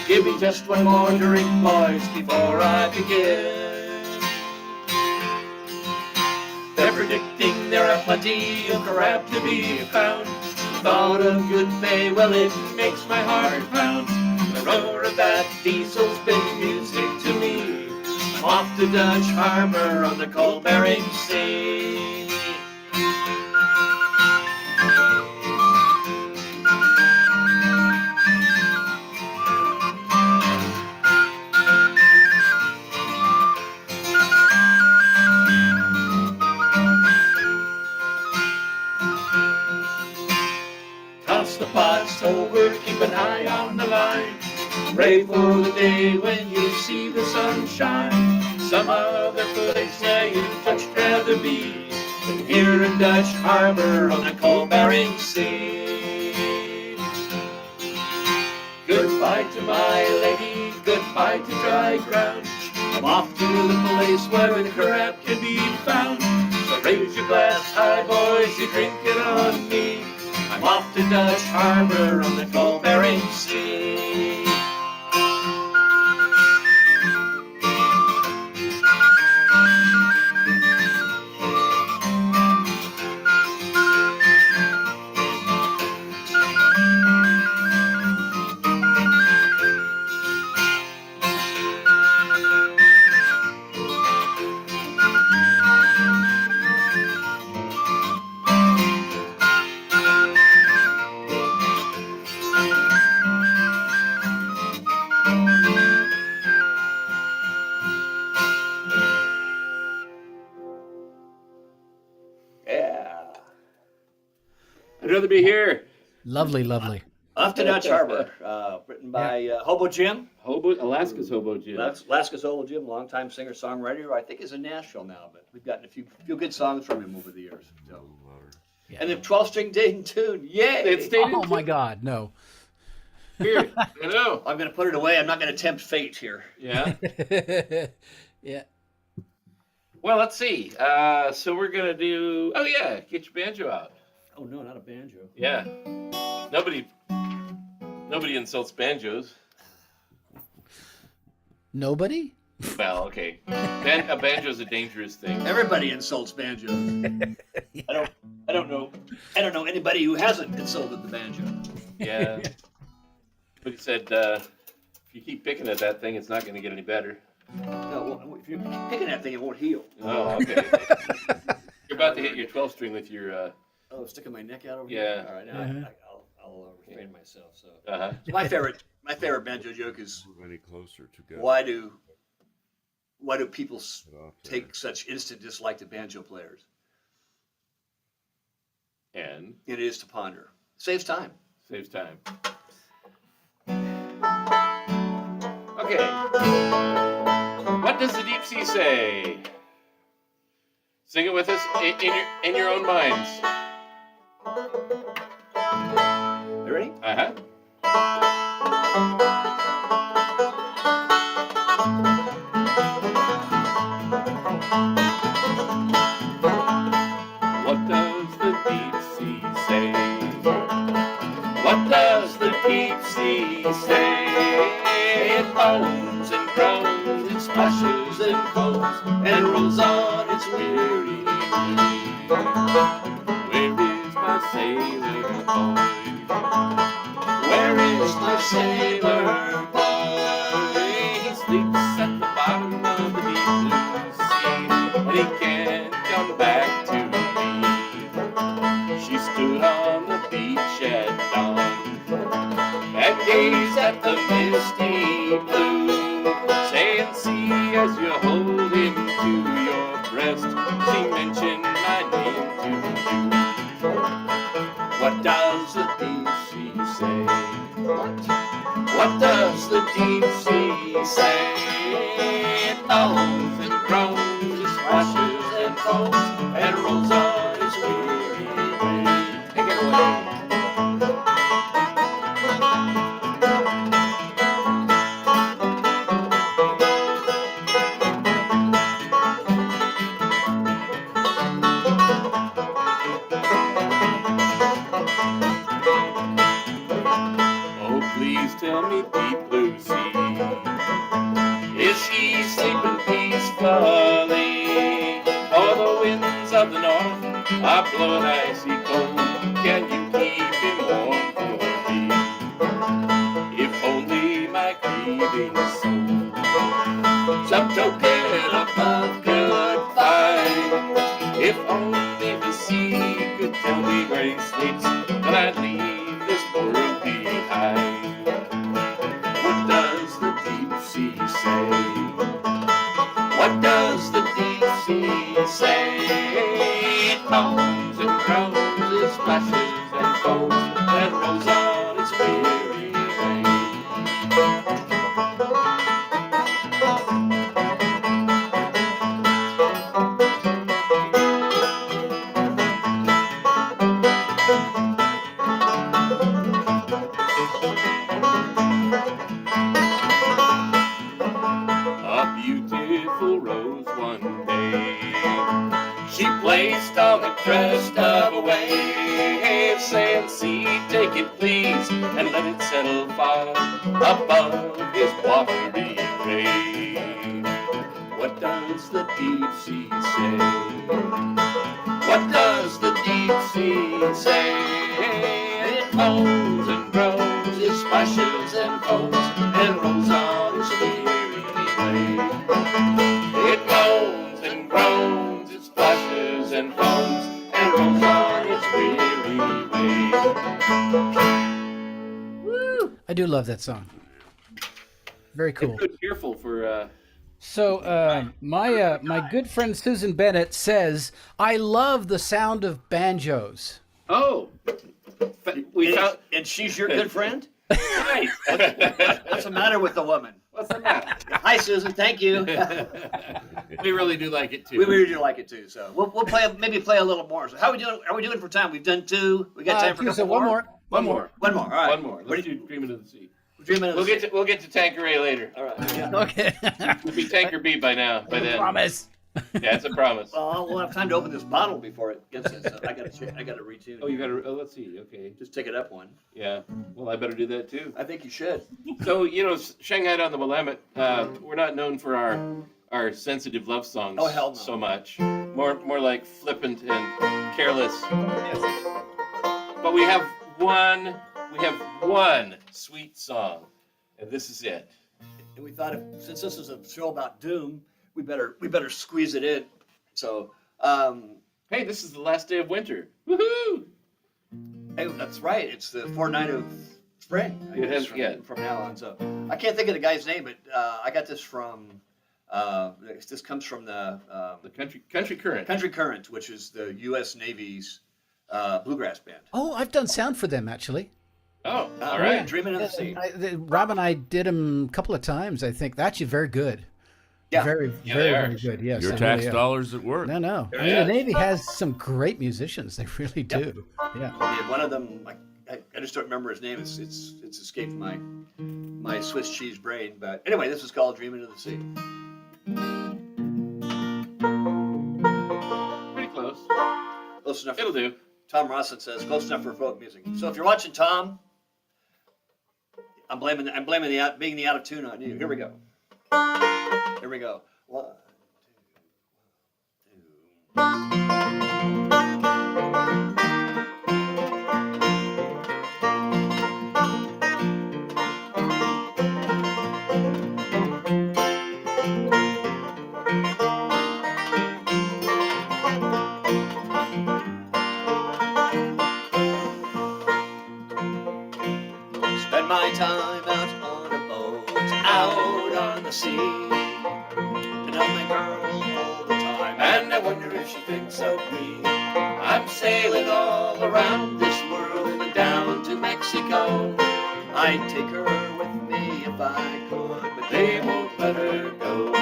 Speaker 4: Give me just one more drink, boys, before I begin. They're predicting there are plenty of crab to be found. The thought of good pay, well, it makes my heart pound. The roar of that diesel's been music to me. I'm off to Dutch Harbor on the cold Bering Sea. Toss the pots over, keep an eye on the line. Pray for the day when you see the sunshine. Some other place where you'd much rather be than here in Dutch Harbor on the cold Bering Sea. Goodbye to my lady, goodbye to dry ground. I'm off to the place where the crab can be found. So raise your glass high, boys, you drink it on me. I'm off to Dutch Harbor on the cold Bering Sea. Yeah.
Speaker 6: I'd rather be here.
Speaker 3: Lovely, lovely.
Speaker 4: Off to Dutch Harbor, written by Hobo Jim.
Speaker 6: Alaska's Hobo Jim.
Speaker 4: Alaska's Hobo Jim, longtime singer-songwriter, who I think is in Nashville now, but we've gotten a few good songs from him over the years. So.
Speaker 3: Yeah.
Speaker 4: And the 12-string Dayton tune, yay!
Speaker 6: It stayed in
Speaker 3: Oh my God, no.
Speaker 6: here. I know.
Speaker 4: I'm going to put it away. I'm not going to tempt fate here.
Speaker 6: Yeah.
Speaker 3: Yeah.
Speaker 6: Well, let's see. So we're gonna do. Oh yeah, get your banjo out.
Speaker 2: Oh no, not a banjo.
Speaker 6: Yeah. Nobody insults banjos.
Speaker 3: Nobody?
Speaker 6: Well, okay. A banjo's a dangerous thing.
Speaker 2: Everybody insults banjos. I don't know anybody who hasn't insulted the banjo.
Speaker 6: Yeah. But he said, if you keep picking at that thing, it's not going to get any better.
Speaker 2: No, well, if you're picking that thing, it won't heal.
Speaker 6: Oh, okay. You're about to hit your 12 string with your.
Speaker 2: Oh, sticking my neck out over
Speaker 6: Yeah.
Speaker 2: here. All right, now I'll restrain myself. So
Speaker 6: Uh-huh.
Speaker 2: my favorite banjo joke is
Speaker 5: Move any closer to go.
Speaker 2: why do people take such instant dislike to banjo players?
Speaker 6: And
Speaker 2: It is to ponder. Saves time.
Speaker 6: saves time. Okay. What does the deep sea say? Sing it with us in your own minds.
Speaker 2: You ready?
Speaker 6: Uh-huh. What does the deep sea say? What does the deep sea say? It moans and groans, it splashes and foams, and rolls on its weary way. Where is my sailor boy? Where is my sailor boy? He sleeps at the bottom of the deep blue sea, and he can't come back to me. She stood on the beach at dawn and gazed at the misty blue, saying, see as you hold him to your breast, she mentioned my name to you. What does the deep sea say? What does the deep sea say? It moans and groans, it splashes and foams, and rolls on its weary way. Take it away. Oh, please tell me, deep blue sea, is she sleeping peacefully? For the winds of the north are blowing icy cold. Can you keep him warm for me? If only my grieving soul some token of love could find. If only the sea could tell me where he sleeps, then I'd leave this world behind. What does the deep sea say? What does the deep sea say? It moans and groans, it splashes and foams, and rolls on its weary way. A beautiful rose one day she placed on the crest of a wave, saying, see, take it please, and let it settle far above his watery grave. What does the deep sea say? What does the deep sea say? It moans and groans, it splashes and foams, and rolls on its weary way. It moans and groans, it splashes and foams, and rolls on its weary way.
Speaker 3: I do love that song. Very cool.
Speaker 6: It's good, cheerful for.
Speaker 3: So my good friend Susan Bennett says, I love the sound of banjos.
Speaker 6: Oh, we found.
Speaker 2: And she's your good friend?
Speaker 6: Right.
Speaker 2: What's the matter with the woman?
Speaker 6: What's the matter?
Speaker 2: Hi, Susan. Thank you.
Speaker 6: We really do like it too.
Speaker 2: We really do like it too. So we'll play a little more. So how are we doing? Are we doing for time? We've done two. We got time for a couple
Speaker 3: so one more.
Speaker 6: One more.
Speaker 2: One more. All right.
Speaker 6: One more.
Speaker 2: What
Speaker 6: Let's
Speaker 2: do you-
Speaker 6: do Dreaming of the Sea.
Speaker 2: Dreaming of the
Speaker 6: We'll
Speaker 2: Sea.
Speaker 6: get to Tanqueray later.
Speaker 2: All right. Yeah.
Speaker 3: Okay.
Speaker 6: We'll be Tanker B by now. By then.
Speaker 3: Promise.
Speaker 1: Yeah, it's a promise.
Speaker 7: Well, we'll have time to open this bottle before it gets us. So I got to retune.
Speaker 1: Oh, you got to. Oh, let's see. Okay.
Speaker 7: Just take it up one.
Speaker 1: Yeah. Well, I better do that too.
Speaker 7: I think you should.
Speaker 1: So Shanghai on the Willamette, we're not known for our sensitive love songs.
Speaker 7: Oh, hell no.
Speaker 1: So much. More like flippant and careless. But we have one sweet song, and this is it.
Speaker 7: And we thought, since this is a show about doom, we better squeeze it in. So,
Speaker 1: Hey, this is the last day of winter. Woohoo!
Speaker 7: hey, that's right. It's the Fortnight of Spring. I
Speaker 1: It
Speaker 7: guess,
Speaker 1: has- yeah.
Speaker 7: From now on. So, I can't think of the guy's name, but I got this from. This comes from the
Speaker 1: The country current.
Speaker 7: Country Current, which is the U.S. Navy's bluegrass band.
Speaker 3: Oh, I've done sound for them actually.
Speaker 1: Oh, all right.
Speaker 7: Dreaming of the Sea.
Speaker 3: Rob and I did them a couple of times. I think they're actually very good.
Speaker 7: Yeah.
Speaker 3: Very,
Speaker 1: Yeah,
Speaker 3: very,
Speaker 1: they are.
Speaker 3: very good. Yes,
Speaker 5: Your
Speaker 3: they
Speaker 5: tax
Speaker 3: really are.
Speaker 5: dollars at work.
Speaker 3: No, no. I mean,
Speaker 1: Yeah.
Speaker 3: the Navy has some great musicians. They really do. Yeah.
Speaker 7: Yeah, one of them, I just don't remember his name. It's escaped my Swiss cheese brain. But anyway, this is called "Dreaming of the Sea."
Speaker 1: Pretty close.
Speaker 7: Close enough.
Speaker 1: It'll do.
Speaker 7: Tom Rawson says close enough for folk music. So if you're watching Tom, I'm blaming being the out of tune on you. Here we go. Here we go. One, two. Spend my time out on a boat, out on the sea, and I'm my girl all the time, and I wonder if she thinks of me. I'm sailing all around this world and down to Mexico. I'd take her with me if I could, but they won't let her go.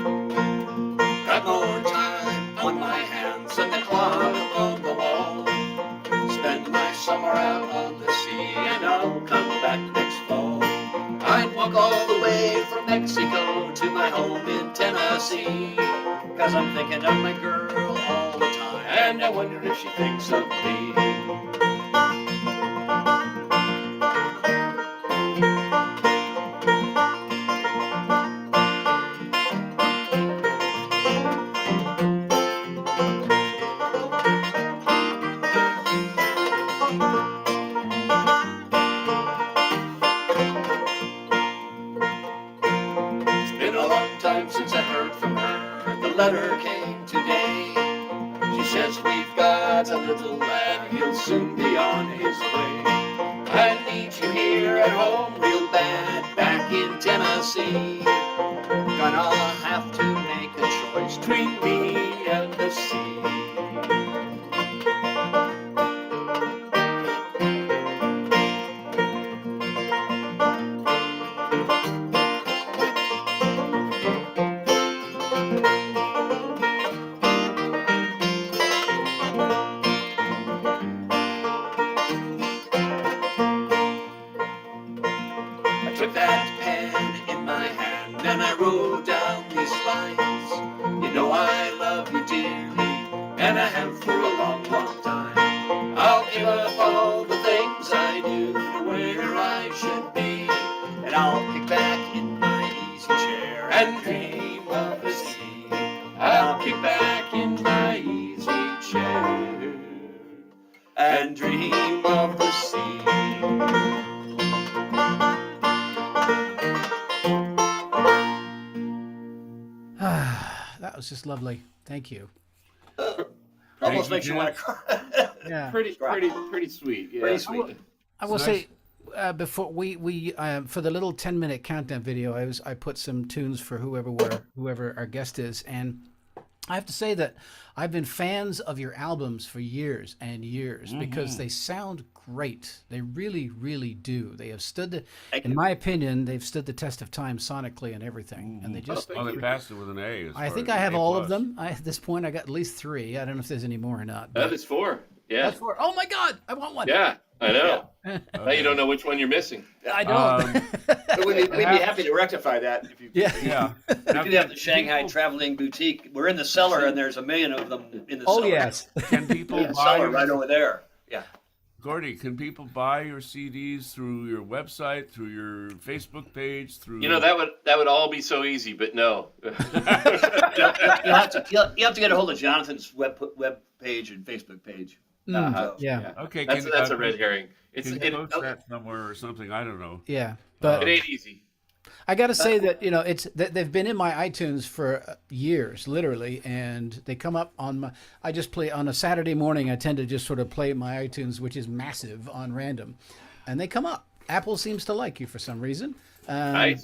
Speaker 7: Got more time on my hands than the clock on the wall. Spend my summer out on the sea and I'll come back next fall. I'd walk all the way from Mexico to my home in Tennessee, 'cause I'm thinking of my girl all the time, and I wonder if she thinks of me. It's been a long time since I heard from her. The letter came today. She says we've got a little lad, he'll soon be on his way. I need you here at home real bad, back in Tennessee. Gonna have to make a choice between me and the sea. I took that pen in my hand and I wrote down these lines. You know I love you dearly, and I have for a long, long time. I'll give up all the things I do to where I should be, and I'll kick back in my easy chair and dream of the sea. I'll kick back in my easy chair and dream of the sea.
Speaker 3: That was just lovely. Thank you.
Speaker 7: Almost
Speaker 5: you,
Speaker 7: makes you want to cry.
Speaker 3: Yeah.
Speaker 1: Pretty sweet. Yeah.
Speaker 7: Pretty sweet.
Speaker 3: I will say, before we for the little 10-minute countdown video, I put some tunes for whoever our guest is, and I have to say that I've been fans of your albums for years and years because they sound great. They really, really do. They have in my opinion, they've stood the test of time sonically and everything. And they just,
Speaker 5: Well, they passed it with an A.
Speaker 3: I think I have all of them. At this point, I got at least 3. I don't know if there's any more or not.
Speaker 6: That is 4. Yeah.
Speaker 3: That's 4. Oh my God, I want one.
Speaker 6: Yeah, I know. Now you don't know which one you're missing.
Speaker 3: I don't.
Speaker 2: But we'd be happy to rectify that. If you,
Speaker 3: Yeah.
Speaker 2: We could have the Shanghai Traveling Boutique. We're in the cellar, and there's a million of them in the cellar.
Speaker 3: Oh yes.
Speaker 5: Can people buy
Speaker 2: Cellar right over there. Yeah.
Speaker 5: Gordy, can people buy your CDs through your website, through your Facebook page, through?
Speaker 6: That would all be so easy, but no.
Speaker 2: You'll have to get a hold of Jonathan's web page and Facebook page.
Speaker 3: Yeah.
Speaker 5: Okay,
Speaker 6: That's a red herring.
Speaker 5: Can you post that somewhere or something? I don't know.
Speaker 3: Yeah. But
Speaker 6: It ain't easy.
Speaker 3: I got to say that they've been in my iTunes for years, literally, and they come up on my. I just play on a Saturday morning. I tend to just sort of play my iTunes, which is massive, on random, and they come up. Apple seems to like you for some reason.
Speaker 6: Nice.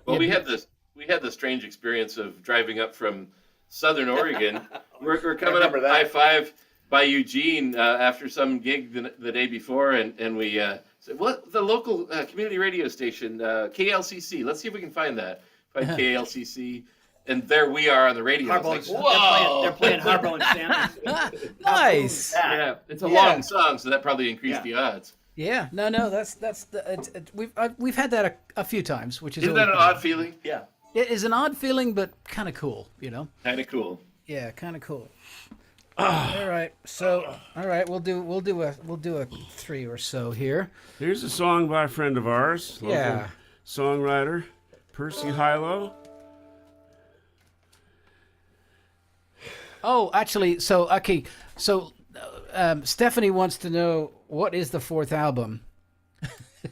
Speaker 6: Well, we had the strange experience of driving up from Southern Oregon. We're coming up I-5 by Eugene after some gig the day before, and we said, what, the local community radio station, KLCC. Let's see if we can find that. Find KLCC. And there we are on the radio. It's like, whoa!
Speaker 2: They're playing Harpo and Stanley.
Speaker 3: Nice.
Speaker 6: Yeah, it's a long song, so that probably increased the odds.
Speaker 3: Yeah. No. We've had that a few times, which is.
Speaker 6: Isn't that an odd feeling?
Speaker 2: Yeah.
Speaker 3: It is an odd feeling, but kind of cool,
Speaker 6: Kind of cool.
Speaker 3: Yeah, kind of cool. All right, we'll do a 3 or so here.
Speaker 5: Here's a song by a friend of ours, local
Speaker 3: Yeah.
Speaker 5: songwriter, Percy Hilo.
Speaker 3: Oh, actually, so Stephanie wants to know what is the 4th album.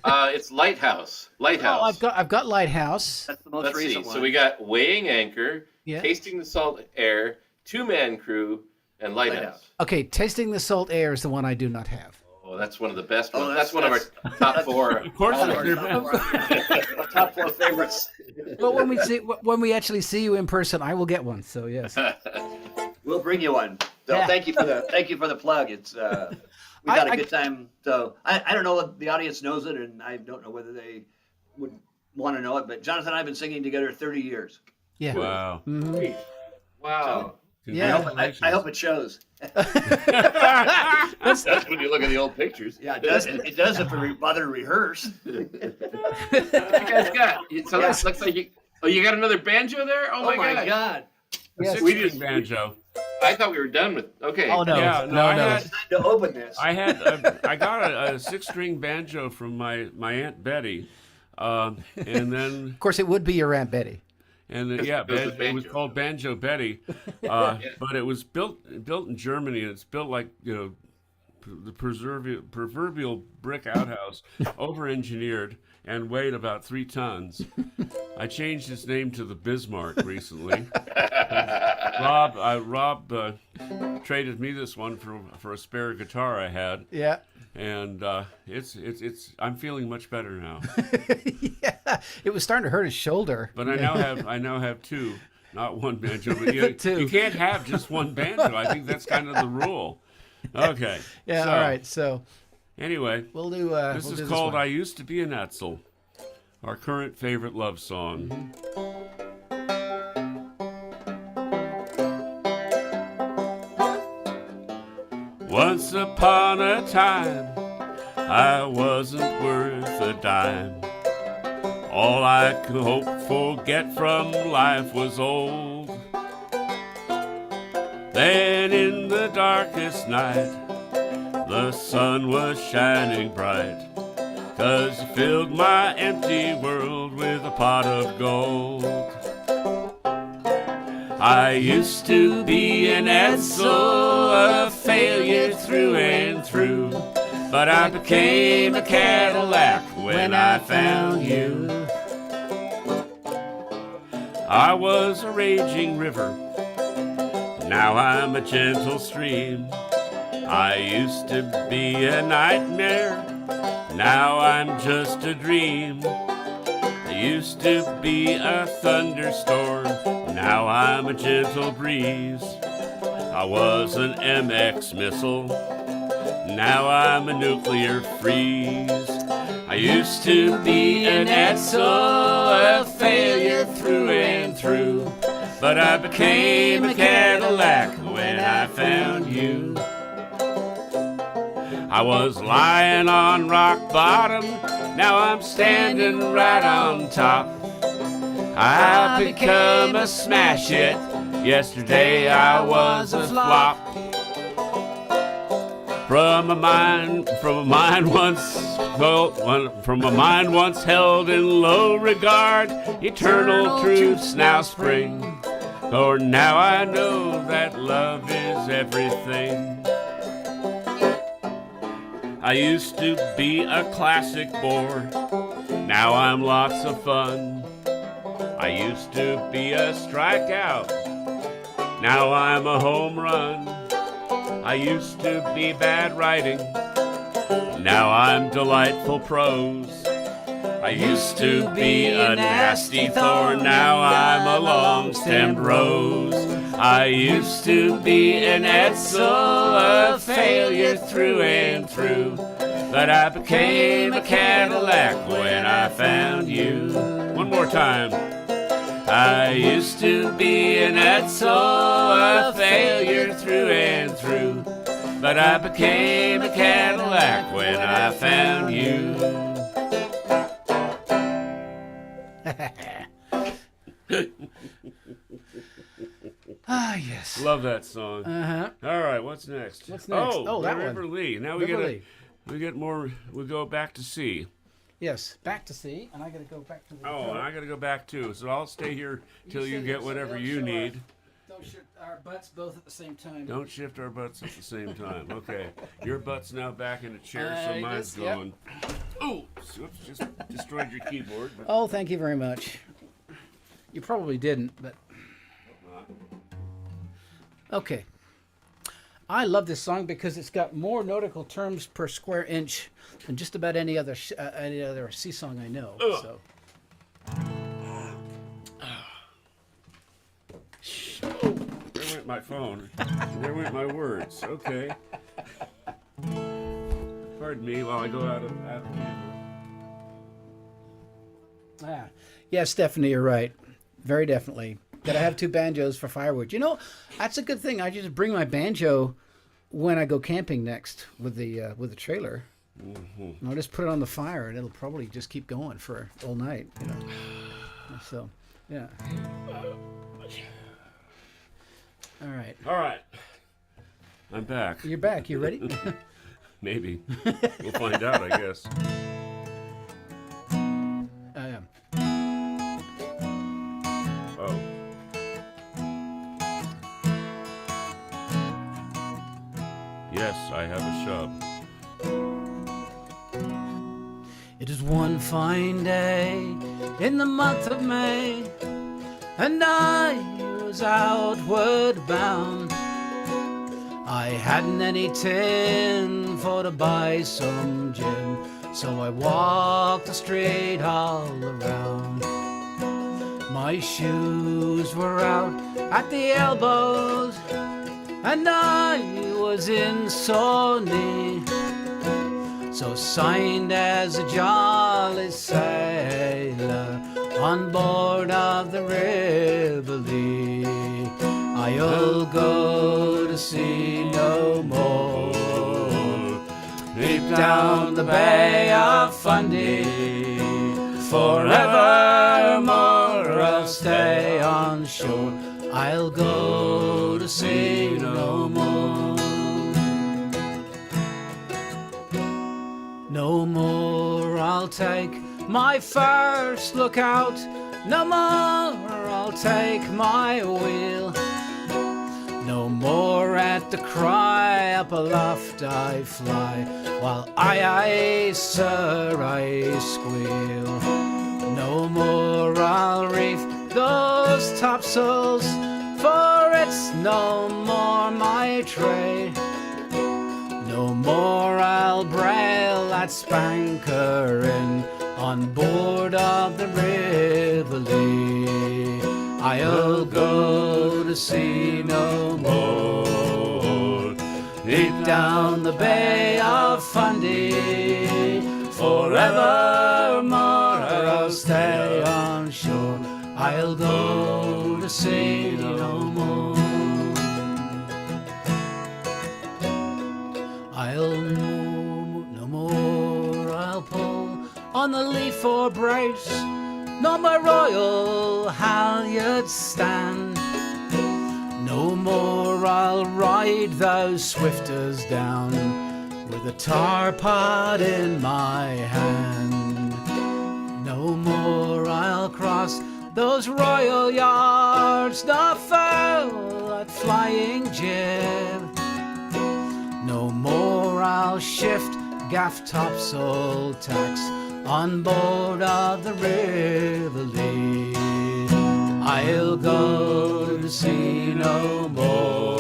Speaker 6: It's Lighthouse. Lighthouse.
Speaker 3: Oh, I've got Lighthouse.
Speaker 2: That's the most
Speaker 6: Let's see.
Speaker 2: recent one.
Speaker 6: So we got Weighing Anchor,
Speaker 3: Yeah.
Speaker 6: Tasting the Salt Air, Two Man Crew, and Lighthouse.
Speaker 3: Okay, Tasting the Salt Air is the one I do not have.
Speaker 6: Oh, that's one of the best
Speaker 2: Oh,
Speaker 6: ones. That's one of our top 4.
Speaker 5: Of course,
Speaker 2: All of our top four favorites.
Speaker 3: Well, when we actually see you in person, I will get one. So yes.
Speaker 2: We'll bring you one. So
Speaker 3: Yeah.
Speaker 2: thank you for the plug. It's we had a good time. So I don't know if the audience knows it, and I don't know whether they would want to know it. But Jonathan and I have been singing together 30 years.
Speaker 3: Yeah.
Speaker 5: Wow.
Speaker 6: Wow.
Speaker 3: Yeah.
Speaker 2: I hope it shows.
Speaker 6: That's when you look at the old pictures.
Speaker 2: Yeah, it does. It does if we bother to rehearse.
Speaker 6: You guys got. So that looks like you. Oh, you got another banjo there? Oh my god.
Speaker 3: Yes.
Speaker 5: We just banjo.
Speaker 6: I thought we were done with. Okay.
Speaker 3: Oh no.
Speaker 5: Yeah,
Speaker 3: no.
Speaker 5: I had,
Speaker 2: To open this.
Speaker 5: I got a 6-string banjo from my Aunt Betty, and then
Speaker 3: Of course, it would be your Aunt Betty.
Speaker 5: and then, it was called Banjo Betty, but it was built in Germany, and it's built like the proverbial brick outhouse, over-engineered, and weighed about 3 tons. I changed its name to the Bismarck recently. Rob traded me this one for a spare guitar I had.
Speaker 3: Yeah.
Speaker 5: And I'm feeling much better now.
Speaker 3: Yeah. It was starting to hurt his shoulder.
Speaker 5: But I now have 2, not one banjo. But
Speaker 3: 2.
Speaker 5: You can't have just one banjo. I think that's kind of the rule. Okay.
Speaker 3: Yeah. All right. So
Speaker 5: Anyway,
Speaker 3: we'll do.
Speaker 5: this
Speaker 3: we'll
Speaker 5: is
Speaker 3: do
Speaker 5: called
Speaker 3: one.
Speaker 5: "I Used to Be an Etzel," our current favorite love song. Once upon a time, I wasn't worth a dime. All I could hope for get from life was old. Then in the darkest night, the sun was shining bright, 'cause you filled my empty world with a pot of gold. I used to be an Edsel, a failure through and through, but I became a Cadillac when I found you. I was a raging river, now I'm a gentle stream. I used to be a nightmare, now I'm just a dream. I used to be a thunderstorm, Now I'm a gentle breeze. I was an MX missile. Now I'm a nuclear freeze. I used to be an Edsel, a failure through and through. But I became a Cadillac when I found you. I was lying on rock bottom, now I'm standing right on top. I became a smash hit, yesterday I was a flop. From a mind once held in low regard, eternal truths now spring. For now I know that love is everything. I used to be a classic bore, now I'm lots of fun. I used to be a strikeout, now I'm a home run. I used to be bad writing, now I'm delightful prose. I used to be a nasty thorn, now I'm a long-stemmed rose. I used to be an Edsel, a failure through and through. But I became a Cadillac when I found you. One more time. I used to be an Edsel, a failure through and through. But I became a Cadillac when I found you.
Speaker 3: Ah, yes.
Speaker 5: Love that song.
Speaker 3: Uh-huh.
Speaker 5: All right, what's next?
Speaker 3: What's next?
Speaker 5: Oh,
Speaker 3: that
Speaker 5: River
Speaker 3: one.
Speaker 5: Lee. Now we get more. We go back to C.
Speaker 3: Yes, back to C, and I got to go back to the.
Speaker 5: Oh, and I got to go back too. So I'll stay here till you get whatever you need.
Speaker 3: Don't shift our butts both at the same time.
Speaker 5: Don't shift our butts at the same time. Okay, your butt's now back in a chair, so mine's
Speaker 3: yep.
Speaker 5: going. Oh, oops! Just destroyed your keyboard. But
Speaker 3: Oh, thank you very much. You probably didn't, but. Okay. I love this song because it's got more nautical terms per square inch than just about any other sea song I know. So.
Speaker 5: there went my phone. There went my words. Okay. Pardon me while I go out of camera.
Speaker 3: Yeah, Stephanie, you're right. Very definitely. That I have two banjos for firewood. You know, that's a good thing. I just bring my banjo when I go camping next with the trailer. Mm-hmm. And I'll just put it on the fire, and it'll probably just keep going for all night. You know. So, yeah. All right.
Speaker 5: All right. I'm back.
Speaker 3: You're back. You ready?
Speaker 5: Maybe. We'll find out, I guess.
Speaker 3: I am.
Speaker 5: Oh. Yes, I have a shove.
Speaker 3: It is one fine day in the month of May, and I was outward bound. I hadn't any tin for to buy some gin, so I walked the street all around. My shoes were out at the elbows, and I was in sore need. So signed as a jolly sailor on board of the River Lee. I'll go to sea no more. Deep down the Bay of Fundy, forevermore I'll stay on shore. I'll go to sea no more. No more I'll take my first look out. No more I'll take my wheel. No more at the cry up aloft I fly, while aye, sir, I squeal. No more I'll reef those topsails, for it's no more my trade. No more I'll brail that spanker in on board of the River Lee. I'll go to sea no more. Deep down the Bay of Fundy, forevermore I'll stay on shore. I'll go to sea no more. I'll move no more. I'll pull on the lee fore brace. No more royal halyards stand. No more I'll ride those swifters down with a tar pot in my hand. No more I'll cross those royal yards, nor foul at flying jib. No more I'll shift gaff topsail tacks on board of the Rivoli. I'll go to sea no more.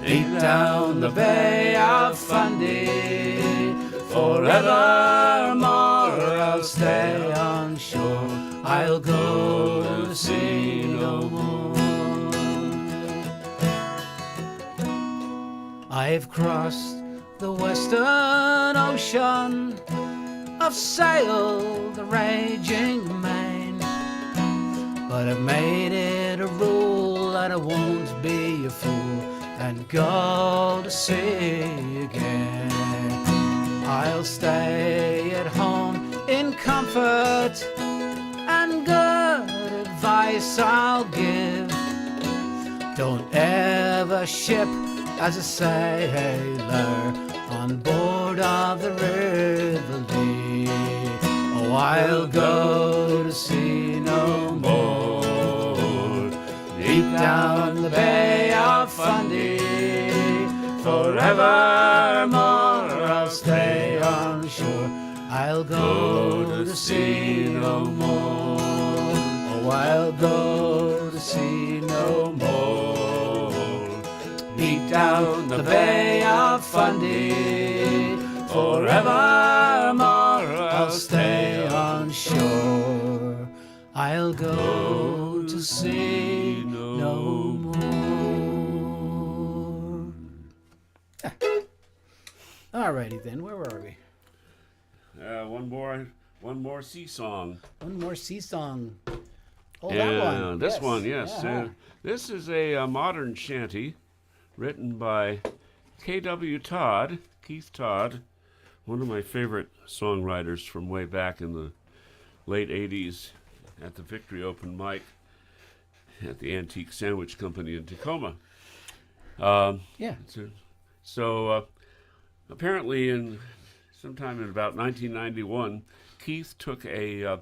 Speaker 3: Deep down the Bay of Fundy, forevermore I'll stay on shore. I'll go to sea no more. I've crossed the Western Ocean, I've sailed the raging main, but I've made it a rule that I won't be a fool and go to sea again. I'll stay at home in comfort, and good advice I'll give. Don't ever ship as a sailor on board of the Rivoli. Oh, I'll go to sea no more. Deep down the Bay of Fundy, forevermore I'll stay on shore. I'll go to sea no more. Oh, I'll go to sea no more. Deep down the Bay of Fundy, forevermore I'll stay on shore. I'll go to sea no more. Alrighty then, where were we?
Speaker 5: One more sea song.
Speaker 3: One more sea song. Oh,
Speaker 5: Yeah,
Speaker 3: that one.
Speaker 5: this
Speaker 3: Yes.
Speaker 5: one, yes.
Speaker 3: Yeah.
Speaker 5: This is a modern shanty written by K.W. Todd, Keith Todd, one of my favorite songwriters from way back in the late 80s at the Victory Open Mic at the Antique Sandwich Company in Tacoma.
Speaker 3: Yeah.
Speaker 5: So apparently sometime in about 1991, Keith took a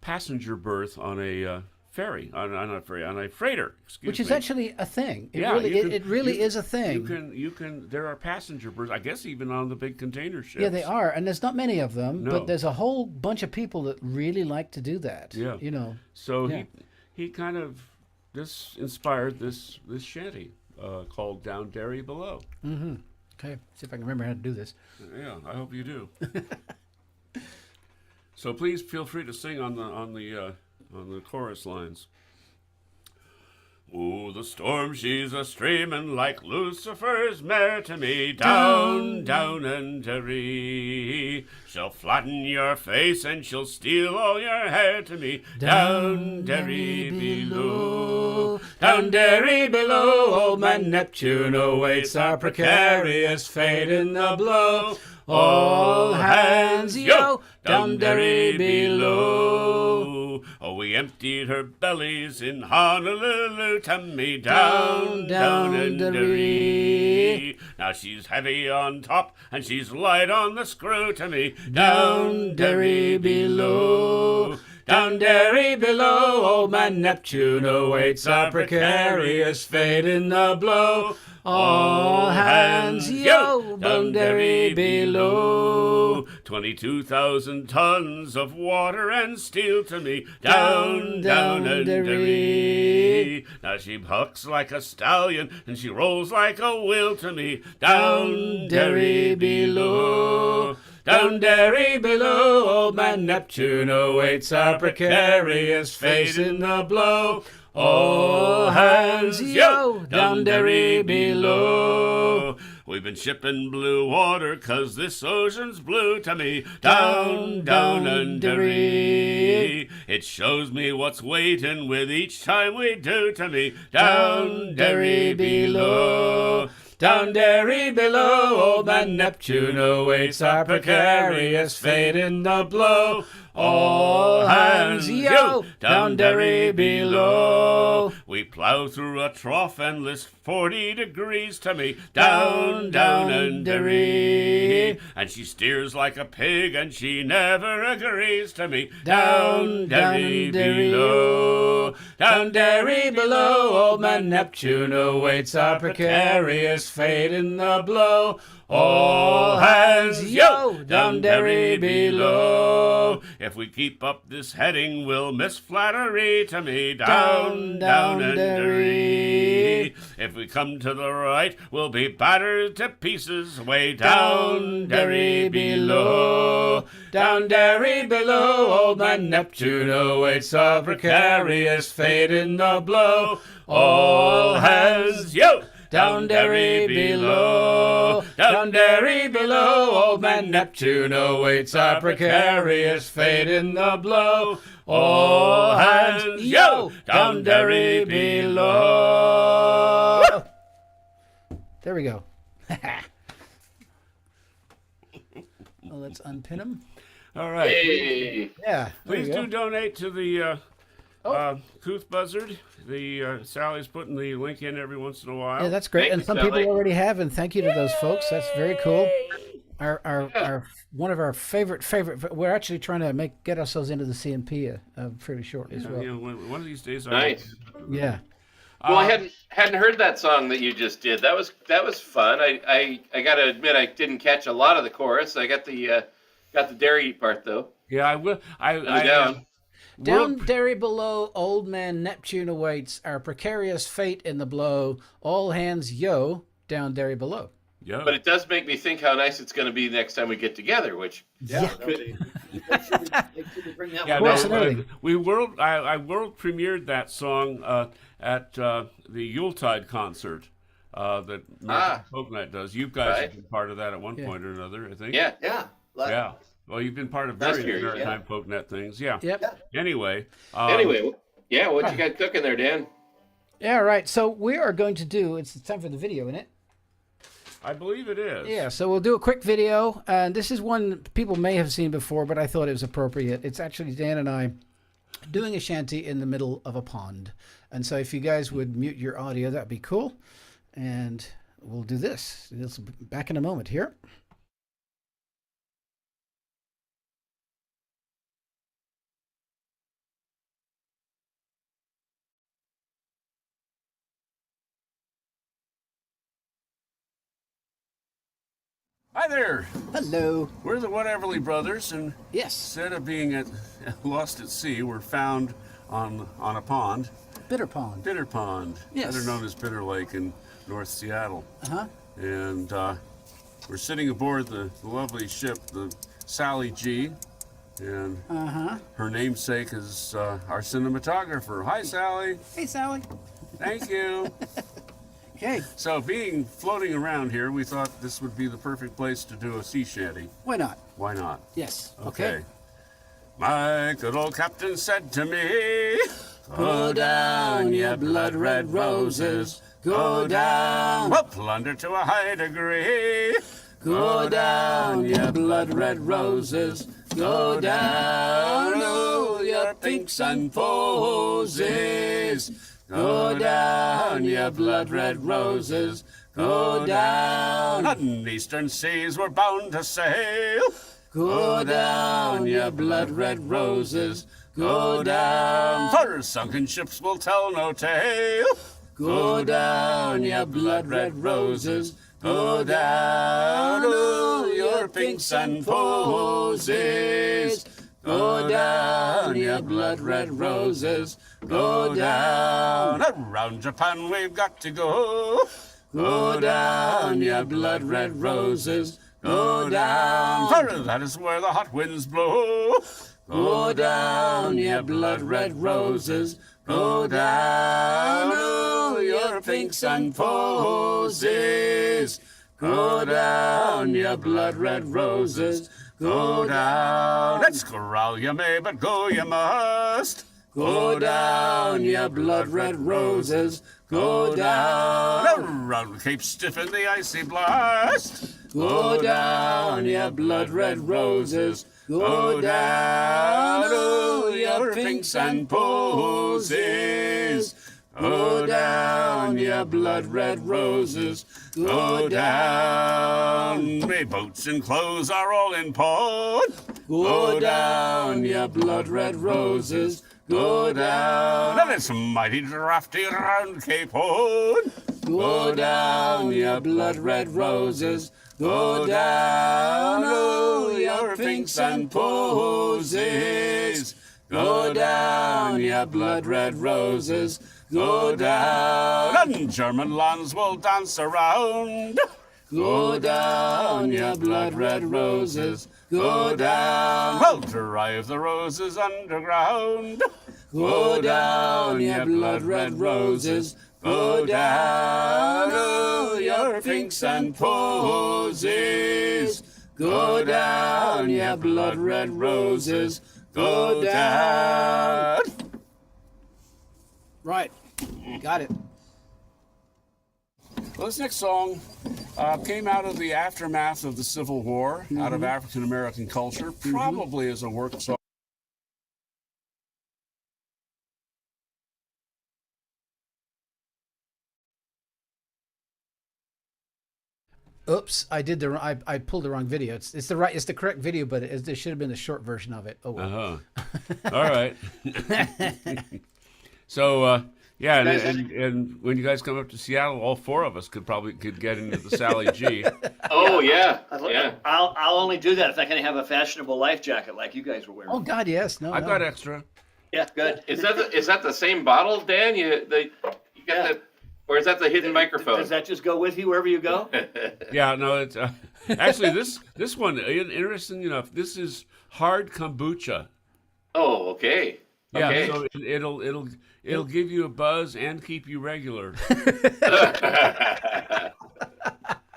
Speaker 5: passenger berth on a ferry, on a freighter,
Speaker 3: Which is actually a thing. It really is a thing.
Speaker 5: You can. There are passenger berths, I guess, even on the big container ships.
Speaker 3: Yeah, they are, and there's not many of them,
Speaker 5: No.
Speaker 3: but there's a whole bunch of people that really like to do that.
Speaker 5: Yeah.
Speaker 3: You know.
Speaker 5: So
Speaker 3: Yeah.
Speaker 5: he kind of inspired this shanty called Down Derry Below.
Speaker 3: Mm-hmm. Okay. See if I can remember how to do this.
Speaker 5: Yeah, I hope you do. So please feel free to sing on the chorus lines. Oh, the storm, she's a streamin' like Lucifer's mare to me, down, down and Derry. She'll flatten your face and she'll steal all your hair to me, down Derry below. Down Derry below, old man Neptune awaits our precarious fate in the blow. All hands, yo, down Derry below. Oh, we emptied her bellies in Honolulu to me, down, down in Derry. Now she's heavy on top and she's light on the screw to me, down Derry below. Down Derry below, old man Neptune awaits our precarious fate in the blow. All hands, yo, down Derry below. 22,000 tons of water and steel to me, down, down and Derry. Now she bucks like a stallion and she rolls like a wheel to me, down Derry below. down derry below. Old man Neptune awaits our precarious fate in the blow. All hands, yo, down derry below. We've been shipping blue water 'cause this ocean's blue to me. Down, down undery. It shows me what's waiting with each time we do to me. Down derry below. Down derry below, old man Neptune awaits our precarious fate in the blow. All hands, yo, down derry below. We plow through a trough and list 40 degrees to me. Down, down undery. And she steers like a pig and she never agrees to me. Down derry below. Down derry below, old man Neptune awaits our precarious fate in the blow. All hands, yo, down derry below. If we keep up this heading, we'll miss Flattery to me. Down, down undery. If we come to the right, we'll be battered to pieces way down derry below. Down derry below, old man Neptune awaits our precarious fate in the blow. All hands, yo, down derry below. Down derry below, old man Neptune awaits our precarious fate in the blow. All hands, yo, down derry below.
Speaker 3: There we go. Well, let's unpin him.
Speaker 5: All right.
Speaker 6: Hey.
Speaker 3: Yeah. there
Speaker 5: Please
Speaker 3: you go.
Speaker 5: do donate to the Couth Buzzard. Sally's putting the link in every once in a while.
Speaker 3: Yeah, that's great.
Speaker 6: Thank
Speaker 3: And
Speaker 6: you,
Speaker 3: some
Speaker 6: Sally.
Speaker 3: people already have, and thank you to those folks. That's very cool. Our one of our favorite. We're actually trying to get ourselves into the CNP fairly shortly as well.
Speaker 5: You know, one of these days.
Speaker 6: Nice.
Speaker 3: Yeah.
Speaker 6: Well, I hadn't heard that song that you just did. That was fun. I got to admit I didn't catch a lot of the chorus. I got the dairy part though.
Speaker 5: Yeah, I will.
Speaker 6: Down.
Speaker 3: Down derry below, old man Neptune awaits our precarious fate in the blow. All hands, yo, down derry below.
Speaker 5: Yeah.
Speaker 6: But it does make me think how nice it's going to be next time we get together. Which
Speaker 3: Yeah.
Speaker 2: Make sure we bring that
Speaker 5: Yeah,
Speaker 2: one.
Speaker 3: course and everything.
Speaker 5: I world premiered that song at the Yuletide concert that American Folk Night does. You guys have been part of that at one point or another, I think.
Speaker 6: yeah.
Speaker 2: Yeah.
Speaker 5: Yeah. Well, you've been part of
Speaker 6: Last
Speaker 5: various
Speaker 6: year,
Speaker 5: Maritime Folk Net things. Yeah.
Speaker 3: Yep.
Speaker 5: Anyway.
Speaker 6: Anyway, yeah. What you got cooking there, Dan?
Speaker 3: Yeah, right. So we are going to do, it's time for the video, isn't it?
Speaker 5: I believe it is.
Speaker 3: Yeah, so we'll do a quick video. This is one people may have seen before, but I thought it was appropriate. It's actually Dan and I doing a shanty in the middle of a pond. And so if you guys would mute your audio, that'd be cool. And we'll do this. This will be back in a moment here.
Speaker 5: Hi there.
Speaker 3: Hello.
Speaker 5: We're the Whateverly Brothers, and
Speaker 3: Yes,
Speaker 5: instead of being lost at sea, we're found on a pond,
Speaker 3: Bitter Pond.
Speaker 5: Bitter Pond,
Speaker 3: Yes.
Speaker 5: better known as Bitter Lake in North Seattle.
Speaker 3: Uh-huh.
Speaker 5: And we're sitting aboard the lovely ship, the Sally G. And her namesake is our cinematographer. Hi, Sally.
Speaker 3: Hey, Sally.
Speaker 5: Thank you.
Speaker 3: Okay,
Speaker 5: So, floating around here, we thought this would be the perfect place to do a sea shanty.
Speaker 3: why not?
Speaker 5: Why not?
Speaker 3: Yes.
Speaker 5: Okay. My good old captain said to me,
Speaker 3: Go down, ye blood red roses. Go down.
Speaker 5: well, plunder to a high degree.
Speaker 3: Go down, ye blood red roses. Go down, oh, your pinks and posies. Go down, ye blood red roses. Go down.
Speaker 5: On eastern seas we're bound to sail.
Speaker 3: Go down, ye blood red roses. Go down.
Speaker 5: For sunken ships will tell no tale.
Speaker 3: Go down, ye blood red roses. Go down, oh, your pinks and posies. Go down, ye blood red roses. Go down.
Speaker 5: Around Japan we've got to go.
Speaker 3: Go down, ye blood red roses. Go down.
Speaker 5: For that is where the hot winds blow.
Speaker 3: Go down, ye blood-red roses. Go down, oh, your pinks and posies. Go down, ye blood-red roses. Go down.
Speaker 5: Let's corral you may, but go you must.
Speaker 3: Go down, ye blood-red roses. Go down.
Speaker 5: Around Cape Stiff in the icy blast.
Speaker 3: Go down, ye blood-red roses. Go down, oh, your pinks and posies. Go down, ye blood-red roses. Go down.
Speaker 5: My boats and clothes are all in pawn.
Speaker 3: Go down, ye blood-red roses. Go down.
Speaker 5: And it's mighty drafty round Cape Horn.
Speaker 3: Go down, ye blood-red roses. Go down, oh, your pinks and posies. Go down, ye blood-red roses. Go down.
Speaker 5: And German lands will dance around.
Speaker 3: Go down, ye blood-red roses. Go down.
Speaker 5: We'll drive the roses underground.
Speaker 3: Go down, ye blood-red roses. Go down, oh, your pinks and posies. Go down, ye blood-red roses. Go down. Right. Got it.
Speaker 5: Well, this next song came out of the aftermath of the Civil War, out of African American culture, probably as a work song.
Speaker 3: Oops, I pulled the wrong video. It's the correct video, but it should have been the short version of it. Oh well.
Speaker 5: All right. So, yeah, and when you guys come up to Seattle, all four of us could get into the Sally G.
Speaker 6: Oh yeah,
Speaker 2: I'll only do that if I can have a fashionable life jacket like you guys were wearing.
Speaker 3: Oh God, yes. No,
Speaker 5: I've got extra.
Speaker 2: Yeah, good.
Speaker 6: Is that the same bottle, Dan? You got that, or is that the hidden microphone?
Speaker 2: Does that just go with you wherever you go?
Speaker 5: Yeah, no, it's actually this one. Interesting enough, this is hard kombucha.
Speaker 6: Oh, okay.
Speaker 5: Yeah,
Speaker 6: Okay.
Speaker 5: so it'll give you a buzz and keep you regular.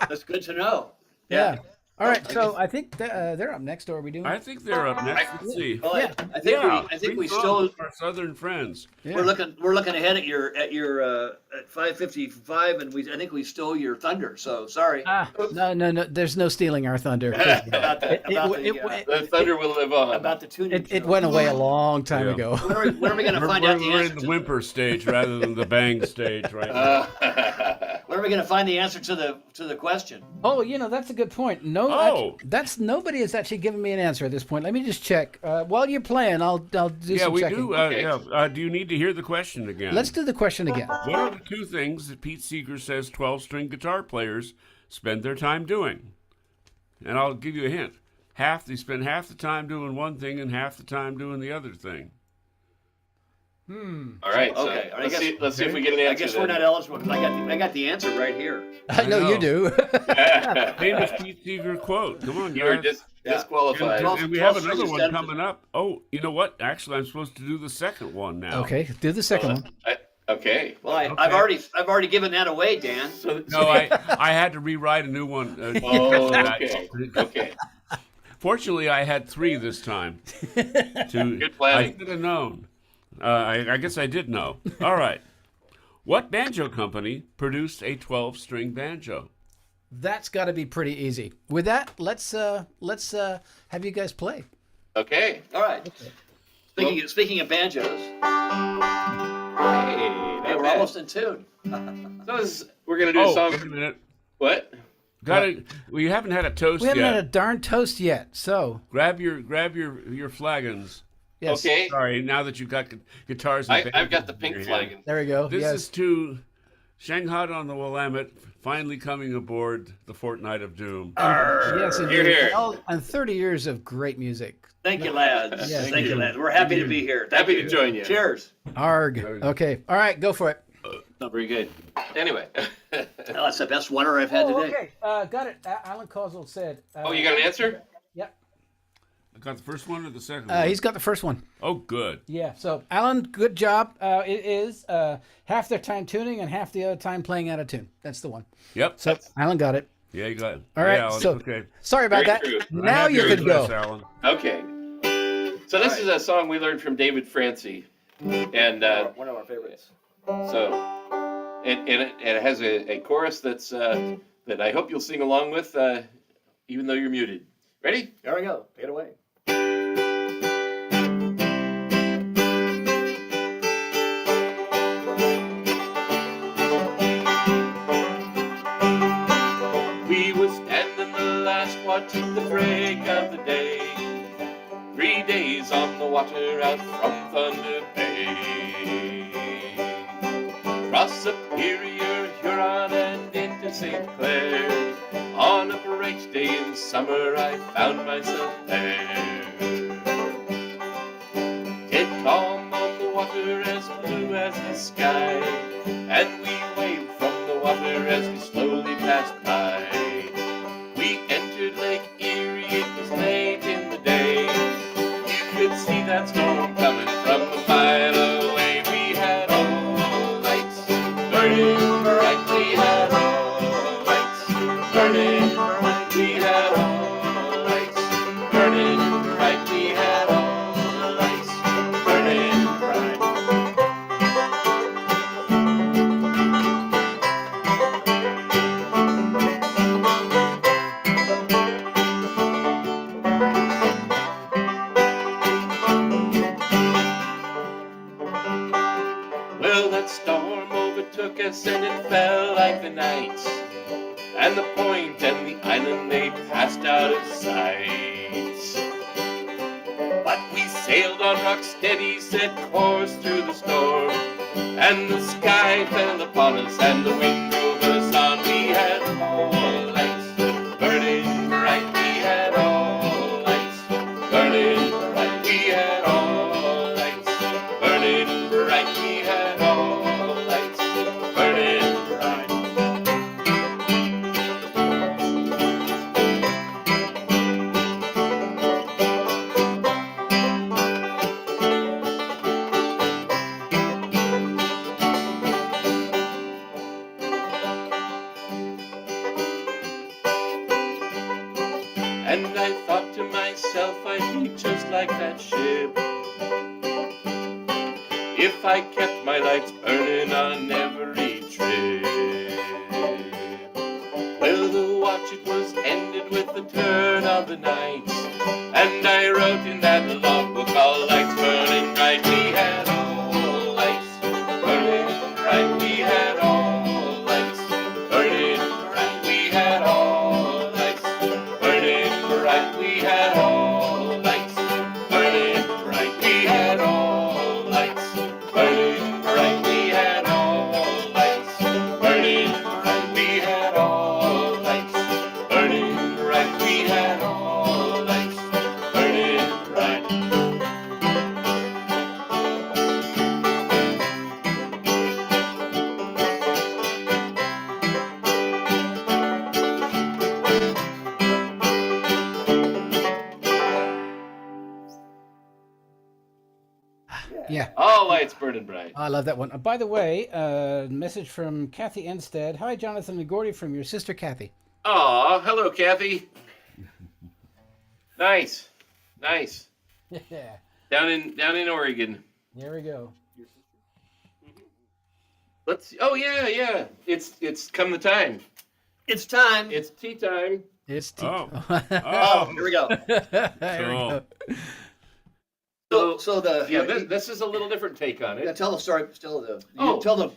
Speaker 2: That's good to know.
Speaker 3: Yeah. All right. So I think they're up next. Or are we doing?
Speaker 5: I think they're up next. Let's see.
Speaker 2: Well,
Speaker 3: Yeah.
Speaker 2: I think we still
Speaker 5: our southern friends.
Speaker 3: Yeah.
Speaker 2: we're looking ahead at your at 5:55, and I think we stole your thunder. So sorry
Speaker 3: No. There's no stealing our thunder.
Speaker 2: about
Speaker 6: The thunder will live on.
Speaker 2: the tuning.
Speaker 3: It went away a long time ago.
Speaker 2: When are we going to
Speaker 5: We're,
Speaker 2: find out the
Speaker 5: we're
Speaker 2: answer?
Speaker 5: in the whimper stage rather than the bang stage right now.
Speaker 2: When are we going to find the answer to the question?
Speaker 3: Oh, that's a good point. No,
Speaker 5: Oh.
Speaker 3: nobody has actually given me an answer at this point. Let me just check. While you're playing, I'll do
Speaker 5: Yeah,
Speaker 3: some
Speaker 5: we
Speaker 3: checking.
Speaker 5: do.
Speaker 6: Okay.
Speaker 5: Do you need to hear the question again?
Speaker 3: Let's do the question again.
Speaker 5: What are the two things that Pete Seeger says 12-string guitar players spend their time doing? And I'll give you a hint. They spend half the time doing one thing and half the time doing the other thing.
Speaker 6: All right. So
Speaker 2: Okay,
Speaker 6: let's see if we get an answer.
Speaker 2: I guess we're not eligible because I got the answer right here.
Speaker 3: I know you do.
Speaker 5: Famous Pete Seeger quote. Come on,
Speaker 6: You're
Speaker 5: guys.
Speaker 6: disqualified.
Speaker 5: And we have another one coming up. Oh, you know what? Actually, I'm supposed to do the second one now.
Speaker 3: Okay, do the second one.
Speaker 6: Okay.
Speaker 2: Well, I've already given that away, Dan.
Speaker 5: No, I had to rewrite a new one.
Speaker 6: Oh, okay. Okay.
Speaker 5: Fortunately, I had three this time.
Speaker 6: Good planning.
Speaker 5: I should have known. I guess I did know. All right. What banjo company produced a 12-string banjo?
Speaker 3: That's got to be pretty easy. With that, let's have you guys play.
Speaker 6: Okay.
Speaker 2: All right. Speaking of banjos,
Speaker 6: Hey,
Speaker 2: we're almost in tune.
Speaker 6: We're gonna do a song.
Speaker 5: Wait a minute.
Speaker 6: What?
Speaker 5: We haven't had a toast
Speaker 3: We haven't
Speaker 5: yet.
Speaker 3: had a darn toast yet, so
Speaker 5: Grab your flagons.
Speaker 3: yes.
Speaker 6: Okay.
Speaker 5: Sorry, now that you've got guitars. And
Speaker 6: I've got the
Speaker 5: banjos in
Speaker 6: pink
Speaker 5: your
Speaker 6: flagon.
Speaker 5: hand.
Speaker 3: There we go.
Speaker 5: This
Speaker 3: yes.
Speaker 5: is to Shanghai on the Willamette, finally coming aboard the Fortnight of Doom.
Speaker 3: Yes,
Speaker 6: Hear,
Speaker 3: indeed.
Speaker 6: hear.
Speaker 3: And 30 years of great music.
Speaker 2: Thank you, lads.
Speaker 3: Yes.
Speaker 2: Thank you, lads. We're happy to be here. Thank
Speaker 6: Happy
Speaker 2: you.
Speaker 6: to join you.
Speaker 2: Cheers.
Speaker 3: Arg. Okay. All right, go for it.
Speaker 6: Not very good. Anyway.
Speaker 4: Well, that's the best winner I've had today.
Speaker 3: Okay. Got it. Alan Cosell said.
Speaker 6: Oh, you got an answer?
Speaker 3: Yep.
Speaker 5: I got the first one or the second one?
Speaker 3: He's got the first one.
Speaker 5: Oh, good.
Speaker 3: Yeah. So, Alan, good job. It is half their time tuning and half the other time playing out of tune. That's the one.
Speaker 5: Yep.
Speaker 3: So, Alan got it.
Speaker 5: Yeah, you got it.
Speaker 3: All right.
Speaker 5: Yeah, Alan,
Speaker 3: So,
Speaker 5: okay.
Speaker 3: sorry about
Speaker 6: Very
Speaker 3: that.
Speaker 6: true.
Speaker 3: Now you can go.
Speaker 5: Alan.
Speaker 6: Okay. So this is a song we learned from David Francie. And
Speaker 4: One of our favorites.
Speaker 6: so it has a chorus that's that I hope you'll sing along with, even though you're muted. Ready?
Speaker 4: There we go. Take it away.
Speaker 6: We were standing the last watch at the break of the day. 3 days on the water out from Thunder Bay. Across Superior, Huron, and into St. Clair. On a bright day in summer, I found myself there. Dead calm on the water, as blue as the sky. And we waved from the water as we slowly passed by. We entered Lake Erie, it was late in the day. You could see that storm coming from a mile away. We had all lights burning bright. We had all lights burning bright. We had all lights burning bright. We had all lights burning bright. Well, that storm overtook us and it fell like the night. And the point and the island, they passed out of sight. But we sailed on rock steady, set course through the storm. And the sky fell upon us and the wind drove us on. We had all lights burning bright. We had all lights burning bright. We had all lights burning bright. We had all lights burning bright. And I thought to myself, I'd be just like that ship if I kept my lights burning on every trip. Well, the watch, it was ended with the turn of the night, and I wrote in that logbook, all lights burning bright. We had all lights burning bright. We had all lights burning bright. We had all lights burning bright. We had all lights burning bright. We had all lights burning bright. We had all lights burning bright. We had all lights burning bright. We had all lights burning bright.
Speaker 3: Yeah.
Speaker 6: All lights burning bright.
Speaker 3: I love that one. By the way, message from Kathy Enstead. Hi, Jonathan and Gordy, from your sister Kathy.
Speaker 6: Aw, hello, Kathy. Nice, nice.
Speaker 3: Yeah.
Speaker 6: Down in Oregon.
Speaker 3: There we go.
Speaker 6: Let's. Oh yeah. It's come the time.
Speaker 4: It's time.
Speaker 6: It's tea time.
Speaker 3: It's tea.
Speaker 5: Oh.
Speaker 4: Oh, here we go.
Speaker 3: There we go.
Speaker 4: So the
Speaker 6: Yeah, this is a little different take on
Speaker 4: yeah,
Speaker 6: it.
Speaker 4: tell the story. Tell the
Speaker 6: Oh.
Speaker 4: tell the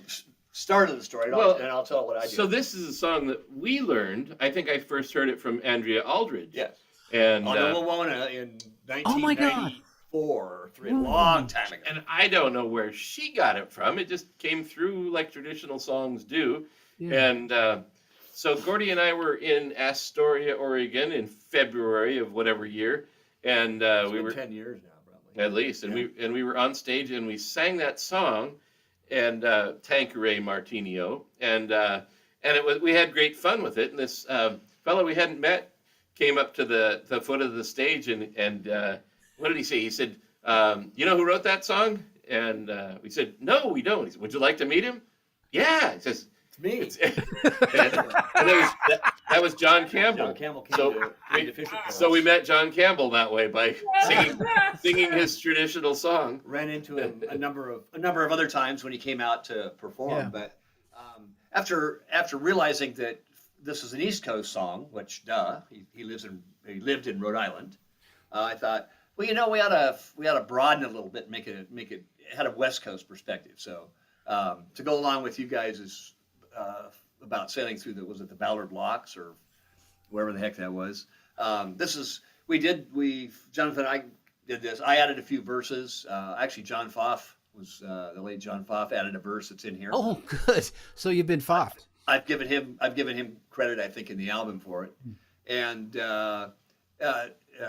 Speaker 4: start of the story, and
Speaker 6: Well,
Speaker 4: I'll tell what I do.
Speaker 6: So this is a song that we learned. I think I first heard it from Andrea Aldridge.
Speaker 4: yes,
Speaker 6: And
Speaker 4: on the Wawona in
Speaker 3: Oh my God.
Speaker 4: 1994 or 3, a long time ago.
Speaker 6: and I don't know where she got it from. It just came through like traditional songs do.
Speaker 3: Yeah.
Speaker 6: And so Gordy and I were in Astoria, Oregon in February of whatever year. And
Speaker 4: It's
Speaker 6: we
Speaker 4: been
Speaker 6: were
Speaker 4: 10 years now, probably.
Speaker 6: at least, and we were on stage and we sang that song,
Speaker 1: and Tanqueray Martinio, and we had great fun with it. And this fellow we hadn't met came up to the foot of the stage, and what did he say? He said, "You know who wrote that song?" And we said, "No, we don't." He said, "Would you like to meet him?" Yeah, he says.
Speaker 2: Me.
Speaker 1: That was John Campbell.
Speaker 2: John Campbell came to Fisher for
Speaker 1: So
Speaker 2: us.
Speaker 1: we met John Campbell that way by singing his traditional song.
Speaker 2: Ran into him a number of other times when he came out to perform.
Speaker 3: Yeah.
Speaker 2: But after realizing that this is an East Coast song, which he lived in Rhode Island, I thought, well, we ought to broaden it a little bit and make it had a West Coast perspective. So to go along with you guys is. About sailing through the Ballard Locks or wherever the heck that was. Jonathan and I did this. I added a few verses. Actually, John Pfaff the late John Pfaff added a verse that's in here.
Speaker 3: Oh, good. So you've been Pfaffed.
Speaker 2: I've given him credit, I think, in the album for it. And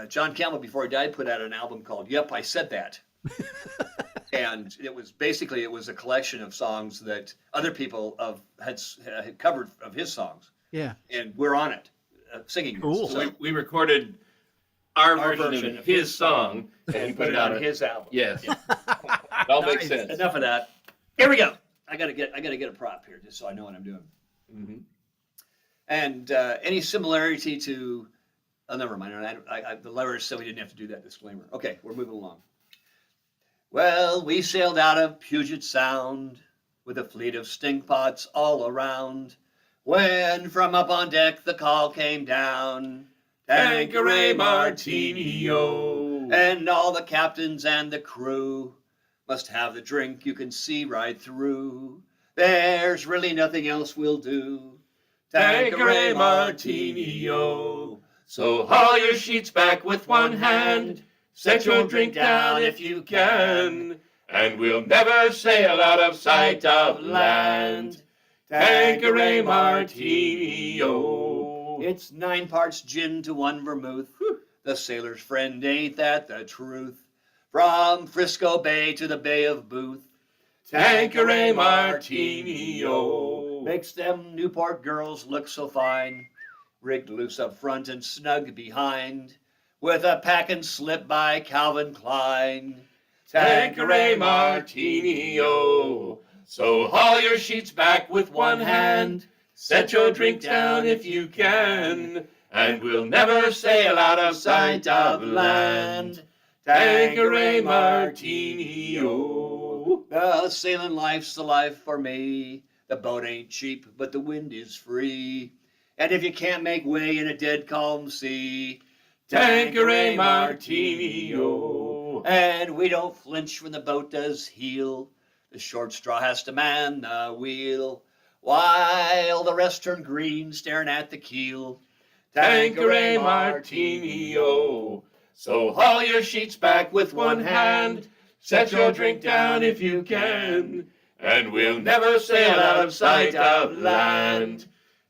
Speaker 2: John Campbell, before he died, put out an album called "Yep, I Said That." And it was a collection of songs that other people had covered of his songs.
Speaker 3: Yeah.
Speaker 2: And we're on it, singing.
Speaker 3: Cool.
Speaker 1: So we recorded our version of his song
Speaker 2: and he put it on his album.
Speaker 1: Yes. It all makes sense.
Speaker 2: Enough of that. Here we go. I gotta get a prop here just so I know what I'm doing.
Speaker 1: Mm-hmm.
Speaker 2: And any similarity to? Oh, never mind. The letters said we didn't have to do that disclaimer. Okay, we're moving along. Well, we sailed out of Puget Sound with a fleet of stinkpots all around. When from up on deck the call came down, Tanqueray Martinio, and all the captains and the crew must have the drink you can see right through. There's really nothing else we'll do. Tanqueray Martinio, so haul your sheets back with one hand. Set your drink down if you can,
Speaker 1: and we'll never sail out of sight of land. Tanqueray Martinio.
Speaker 2: It's 9 parts gin to 1 vermouth. The sailor's friend, ain't that the truth? From Frisco Bay to the Bay of Booth.
Speaker 1: Tanqueray Martinio.
Speaker 2: Makes them Newport girls look so fine. Rigged loose up front and snug behind. With a pack and slip by Calvin Klein.
Speaker 1: Tanqueray Martinio. So haul your sheets back with one hand. Set your drink down if you can, and we'll never sail out of sight of land. Tanqueray Martinio.
Speaker 2: The sailing life's the life for me. The boat ain't cheap, but the wind is free. And if you can't make way in a dead calm sea,
Speaker 1: Tanqueray Martinio.
Speaker 2: And we don't flinch when the boat does heel. The short straw has to man the wheel, while the rest turn green staring at the keel.
Speaker 1: Tanqueray Martinio. So haul your sheets back with one hand. Set your drink down if you can, and we'll never sail out of sight of land.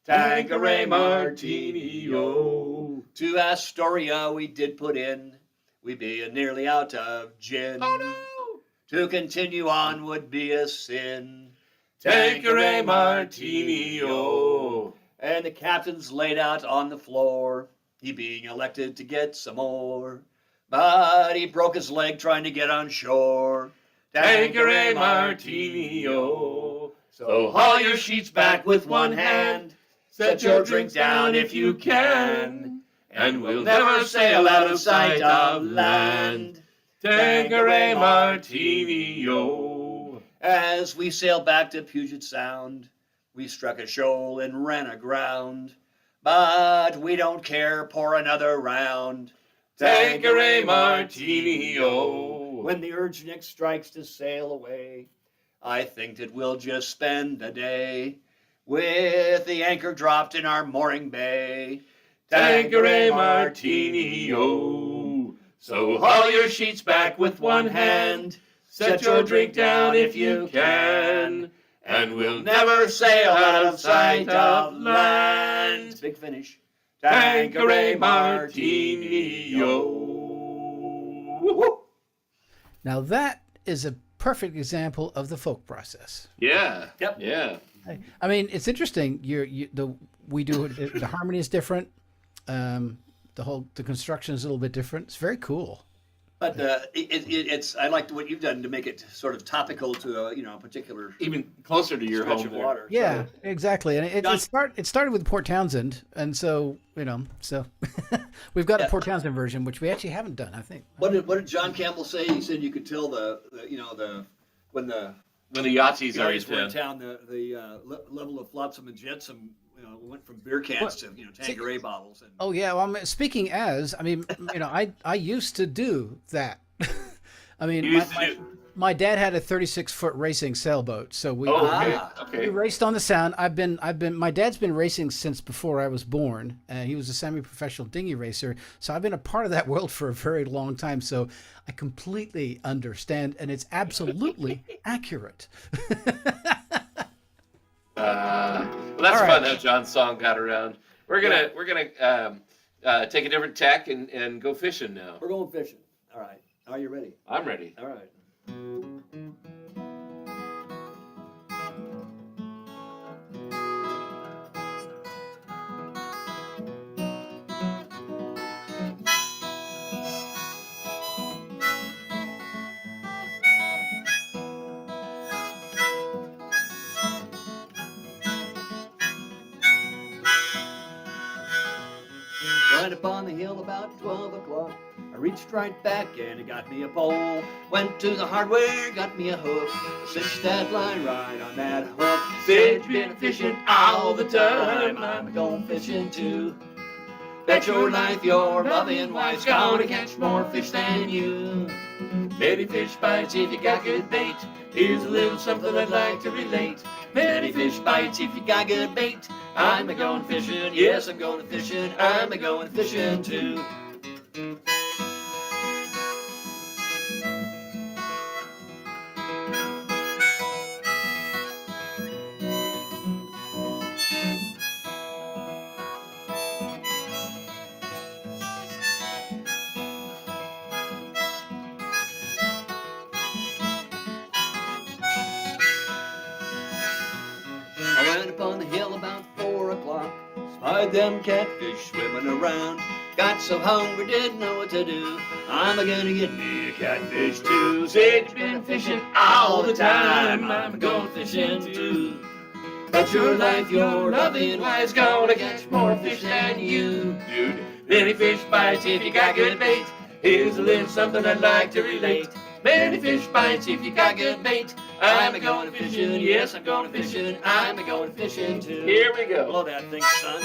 Speaker 1: Tanqueray Martinio.
Speaker 2: To Astoria we did put in, we being nearly out of gin.
Speaker 1: Oh no!
Speaker 2: To continue on would be a sin.
Speaker 1: Tanqueray Martinio.
Speaker 2: And the captain's laid out on the floor, he being elected to get some more. But he broke his leg trying to get on shore.
Speaker 1: Tanqueray Martinio. So haul your sheets back with one hand. Set your drink down if you can, and we'll never sail out of sight of land. Tanqueray Martinio.
Speaker 2: As we sailed back to Puget Sound, we struck a shoal and ran aground. But we don't care, pour another round.
Speaker 1: Tanqueray Martinio.
Speaker 2: When the urge next strikes to sail away, I think that we'll just spend the day with the anchor dropped in our mooring bay.
Speaker 1: Tanqueray Martinio. So haul your sheets back with one hand. Set your drink down if you can, and we'll never sail out of sight of land.
Speaker 2: Big finish.
Speaker 1: Tanqueray Martinio.
Speaker 3: Now that is a perfect example of the folk process.
Speaker 1: Yeah.
Speaker 2: Yep.
Speaker 1: Yeah.
Speaker 3: I mean, it's interesting. We do the harmony is different. The construction is a little bit different. It's very cool.
Speaker 2: But it's I like what you've done to make it sort of topical to a particular
Speaker 1: Even closer to your
Speaker 2: stretch
Speaker 1: home
Speaker 2: of
Speaker 1: there.
Speaker 2: water.
Speaker 3: Yeah,
Speaker 2: So,
Speaker 3: exactly. And it started with Port Townsend, and so we've got a Port Townsend version, which we actually haven't done. I think.
Speaker 2: what did John Campbell say? He said you could tell when the
Speaker 1: Yahtzees are
Speaker 2: guys were in
Speaker 1: in
Speaker 2: town, the level of flotsam and jetsam went from beer cans to Tanqueray bottles. And
Speaker 3: Oh yeah, well, speaking as, I mean, I used to do that. I mean, my dad had a 36-foot racing sailboat, so we
Speaker 1: Okay.
Speaker 3: we raced on the Sound. My dad's been racing since before I was born. He was a semi-professional dinghy racer, so I've been a part of that world for a very long time. So I completely understand, and it's absolutely accurate.
Speaker 1: Well, that's fun how John's song got around. We're gonna take a different tack and go fishing now.
Speaker 2: we're going fishing. All right. Are you ready?
Speaker 1: I'm ready.
Speaker 2: All right. Right up on the hill about 12 o'clock. I reached right back and it got me a pole. Went to the hardware, got me a hook. Cinched that line right on that hook. Said you've been fishing all the time. I'm going fishing too. Bet your life your loving wife's gonna catch more fish than you. Many fish bites if you got good bait. Here's a little something I'd like to relate. Many fish bites if you got good bait. I'm a going fishing, yes I'm going fishing. I'm a going fishing too. I went up on the hill about 4 o'clock. Spied them catfish swimming around. Got so hungry, didn't know what to do. I'm gonna get me a catfish too. Said you've been fishing all the time. I'm going fishing too. Bet your life your loving wife's gonna catch more fish than you. Dude, many fish bites if you got good bait. Here's a little something I'd like to relate. Many fish bites if you got good bait. I'm a going fishing, yes I'm going fishing. I'm a going fishing too.
Speaker 1: Here we go.
Speaker 2: Blow that thing, son.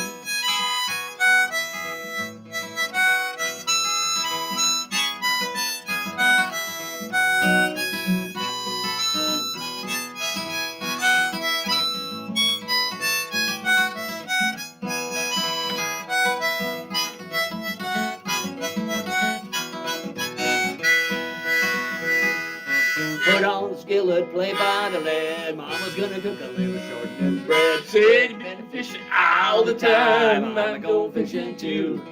Speaker 2: Put on the skillet, play by the lead. Mama's gonna cook a liver shortening bread. Said you've been fishing all the time. I'm going fishing too.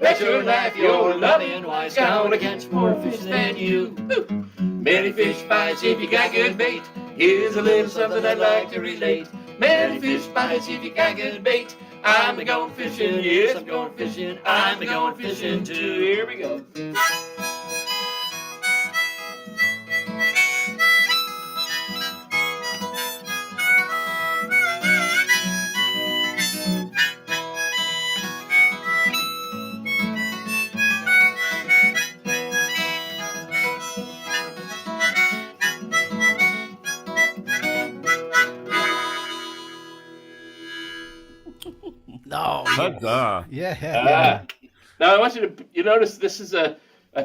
Speaker 2: Bet your life your loving wife's gonna catch more fish than you. Many fish bites if you got good bait. Here's a little something I'd like to relate. Many fish bites if you got good bait. I'm going fishing, yes I'm going fishing. I'm going fishing too. Here we go.
Speaker 3: No.
Speaker 5: Huzzah.
Speaker 3: Yeah.
Speaker 1: Now I want you notice this is a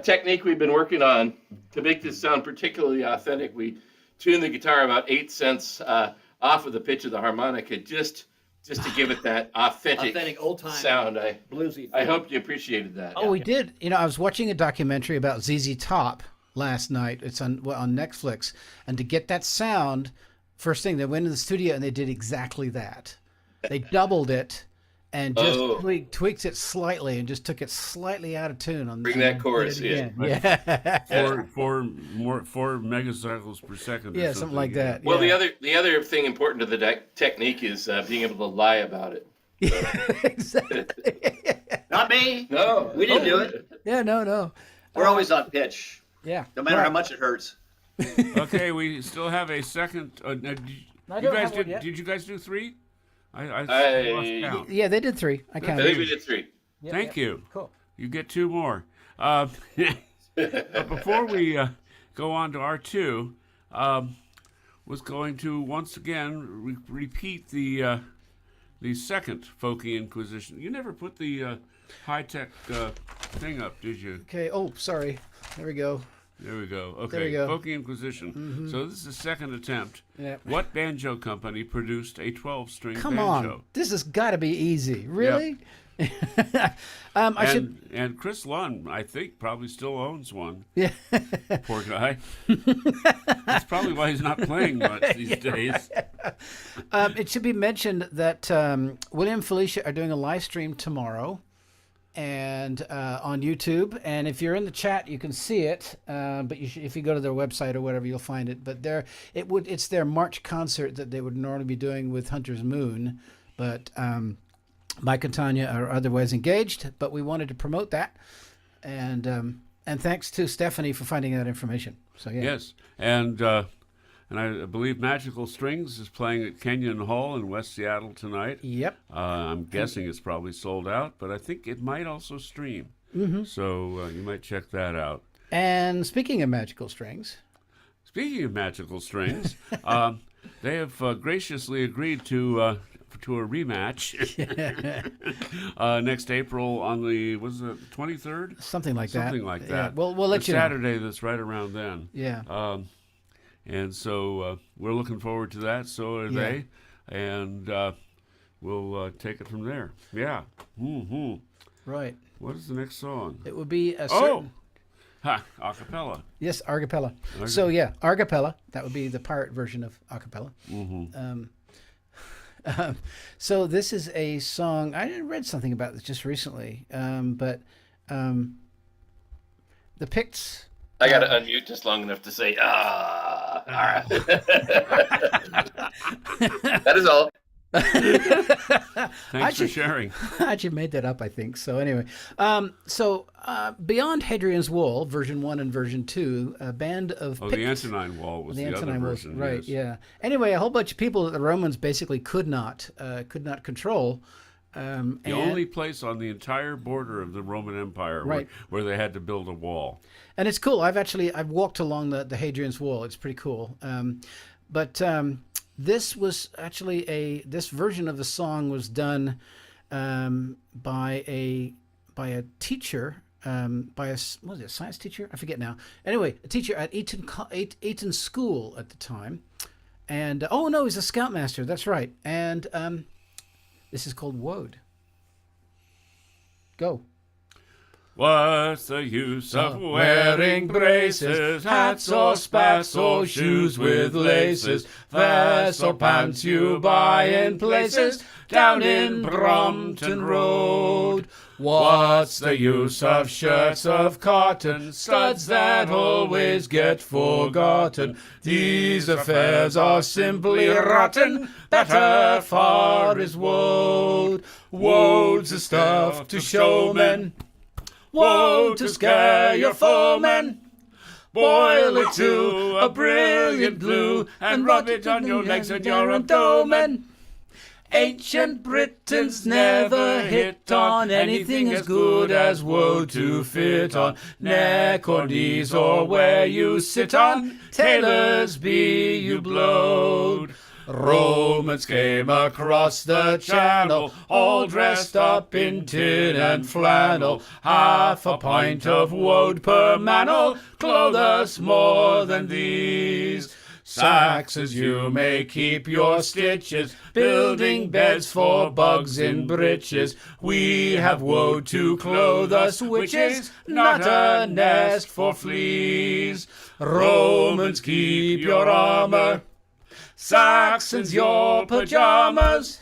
Speaker 1: technique we've been working on to make this sound particularly authentic. We tune the guitar about 8 cents off of the pitch of the harmonica just to give it that authentic
Speaker 2: old-time
Speaker 1: sound.
Speaker 2: bluesy.
Speaker 1: I hope you appreciated that.
Speaker 3: Oh, we did. I was watching a documentary about ZZ Top last night. It's on Netflix, and to get that sound, first thing they went in the studio and they did exactly that. They doubled it and just tweaked it slightly and just took it slightly out of tune on
Speaker 6: Bring that chorus in.
Speaker 3: Yeah.
Speaker 5: 4 megacycles per second.
Speaker 3: Yeah, something like that.
Speaker 6: Well,
Speaker 3: yeah.
Speaker 6: the other thing important to the technique is being able to lie about it.
Speaker 3: Exactly.
Speaker 2: Not me.
Speaker 6: No,
Speaker 2: We didn't do it.
Speaker 3: Yeah, no.
Speaker 2: We're always on pitch,
Speaker 3: Yeah.
Speaker 2: no matter how much it hurts.
Speaker 5: Okay, we still have a second. Did you guys do 3? I lost count.
Speaker 3: Yeah, they did 3. I
Speaker 6: I
Speaker 3: counted.
Speaker 6: think we did 3.
Speaker 3: Yeah,
Speaker 5: Thank you.
Speaker 3: Cool.
Speaker 5: You get 2 more. But before we go on to R2, was going to once again repeat the second Folky Inquisition. You never put the high-tech thing up, did you?
Speaker 3: Okay. Oh, sorry. There we go.
Speaker 5: There we go. Okay,
Speaker 3: There we go.
Speaker 5: Folky Inquisition.
Speaker 3: Mm-hmm.
Speaker 5: So this is the second attempt.
Speaker 3: Yep.
Speaker 5: What banjo company produced a 12-string
Speaker 3: Come
Speaker 5: banjo?
Speaker 3: on. This has got to be ezy. Really?
Speaker 5: And Chris Lunn, I think, probably still owns one.
Speaker 3: Yeah.
Speaker 5: Poor guy. That's probably why he's not playing much these days.
Speaker 3: It should be mentioned that William and Felicia are doing a live stream tomorrow, and on YouTube. And if you're in the chat, you can see it. But if you go to their website or whatever, you'll find it. But it's their March concert that they would normally be doing with Hunter's Moon, but Mike and Tanya are otherwise engaged. But we wanted to promote that, and thanks to Stephanie for finding that information. So yeah.
Speaker 5: Yes, and I believe Magical Strings is playing at Kenyon Hall in West Seattle tonight.
Speaker 3: Yep.
Speaker 5: I'm guessing it's probably sold out, but I think it might also stream.
Speaker 3: Mm-hmm.
Speaker 5: So you might check that out.
Speaker 3: And speaking of Magical Strings.
Speaker 5: Speaking of Magical Strings, they have graciously agreed to a rematch next April on the 23rd?
Speaker 3: Something like that.
Speaker 5: Something like that.
Speaker 3: Yeah. We'll let you
Speaker 5: Saturday that's right around then.
Speaker 3: Yeah.
Speaker 5: And so we're looking forward to that. So are they. And we'll take it from there. Yeah. Mm-hmm.
Speaker 3: Right.
Speaker 5: What is the next song?
Speaker 3: It would be a certain...
Speaker 5: Ha! Acapella.
Speaker 3: Yes, Argapella. So yeah, Argapella. That would be the pirate version of Acapella.
Speaker 5: Mm-hmm.
Speaker 3: So this is a song. I read something about this just recently, but the Picts.
Speaker 6: I got to unmute just long enough to say, That is all.
Speaker 5: Thanks for sharing.
Speaker 3: I actually made that up, I think. So anyway, Beyond Hadrian's Wall, version 1 and version 2, a band of Picts.
Speaker 5: The Antonine Wall was the other version.
Speaker 3: Right,
Speaker 5: yes.
Speaker 3: yeah. Anyway, a whole bunch of people that the Romans basically could not control.
Speaker 5: The only place on the entire border of the Roman Empire where they had to build a wall.
Speaker 3: And it's cool. I've walked along the Hadrian's Wall. It's pretty cool. But this was actually this version of the song was done by a teacher, what is it, a science teacher? I forget now. Anyway, a teacher at Eton School at the time. And, oh no, he's a scoutmaster. That's right. And this is called Woad. Go.
Speaker 5: What's the use of wearing braces, hats or spats or shoes with laces, vests or pants you buy in places down in Brompton Road? What's the use of shirts of cotton, studs that always get forgotten? These affairs are simply rotten, better far is woad. Woad's the stuff to showmen, woe to scare your foemen. Boil it to a brilliant blue and rub it on your legs and your abdomen. Ancient Britons never hit on anything as good as woe to fit on neck or knees or where you sit on. Tailors be you blowed. Romans came across the channel, all dressed up in tin and flannel. Half a pint of woad per mantle, clothe us more than these. Saxons, you may keep your stitches, building beds for bugs in breeches. We have woad to clothe us witches, not a nest for fleas. Romans, keep your armor, Saxons, your pajamas.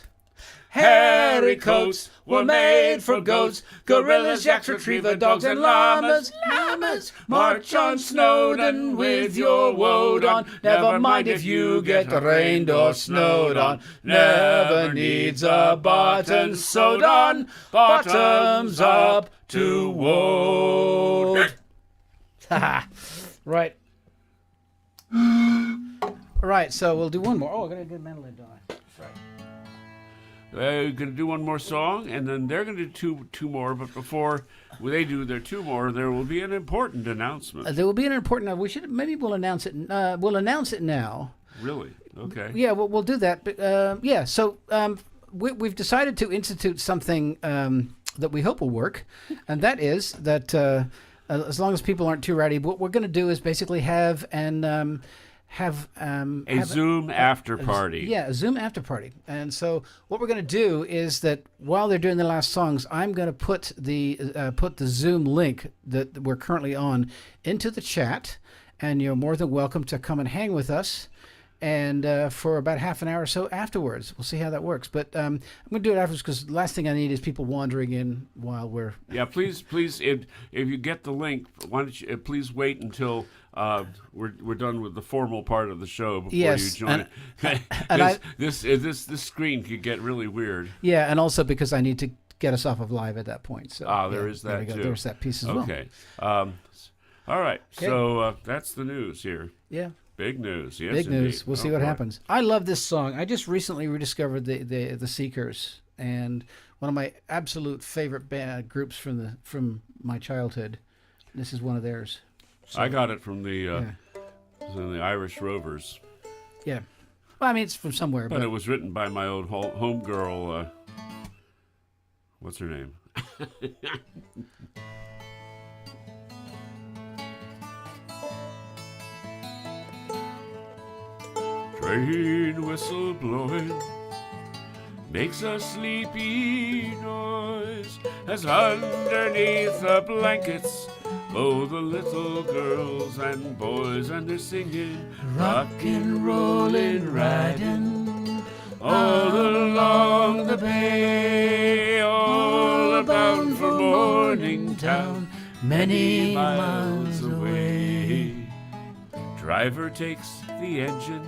Speaker 3: Hairy coats were made for goats. Gorillas, yaks, retriever dogs, and llamas. Llamas, march on Snowdon with your woad on. Never mind if you get rained or snowed on. Never needs a button sewed on. Bottoms up to woad. Right. Right, so we'll do one more. Oh, I gotta get mentally done.
Speaker 5: We're going to do one more song, and then they're going to do two more. But before they do their two more, there will be an important announcement.
Speaker 3: There will be an important. We'll announce it. We'll announce it now.
Speaker 5: Really? Okay.
Speaker 3: Yeah, we'll do that. But yeah, so we've decided to institute something that we hope will work, and that is that as long as people aren't too rowdy, what we're going to do is basically have a
Speaker 5: Zoom after party.
Speaker 3: Yeah, a Zoom after party. And so what we're going to do is that while they're doing the last songs, I'm going to put the Zoom link that we're currently on into the chat, and you're more than welcome to come and hang with us. And for about half an hour or so afterwards, we'll see how that works. But I'm going to do it afterwards because the last thing I need is people wandering in while we're.
Speaker 5: Yeah, please, if you get the link, why don't you please wait until we're done with the formal part of the show before you join. This screen could get really weird.
Speaker 3: Yeah, and also because I need to get us off of live at that point. So
Speaker 5: there is that too.
Speaker 3: There's that piece as well.
Speaker 5: Okay. All right. Okay. So that's the news here.
Speaker 3: Yeah.
Speaker 5: Big news, yes.
Speaker 3: Big
Speaker 5: indeed.
Speaker 3: news. We'll see what happens. I love this song. I just recently rediscovered the Seekers, and one of my absolute favorite groups from my childhood. This is one of theirs. So,
Speaker 5: I got it from the Irish Rovers.
Speaker 3: Yeah. Well, I mean, it's from somewhere,
Speaker 5: but it was written by my old homegirl. What's her name? Train whistle blowing makes a sleepy noise as underneath the blankets go the little girls and boys, and they're singing rockin', rollin', riding all along the bay, all bound for Morningtown, many miles away. Driver takes the engine,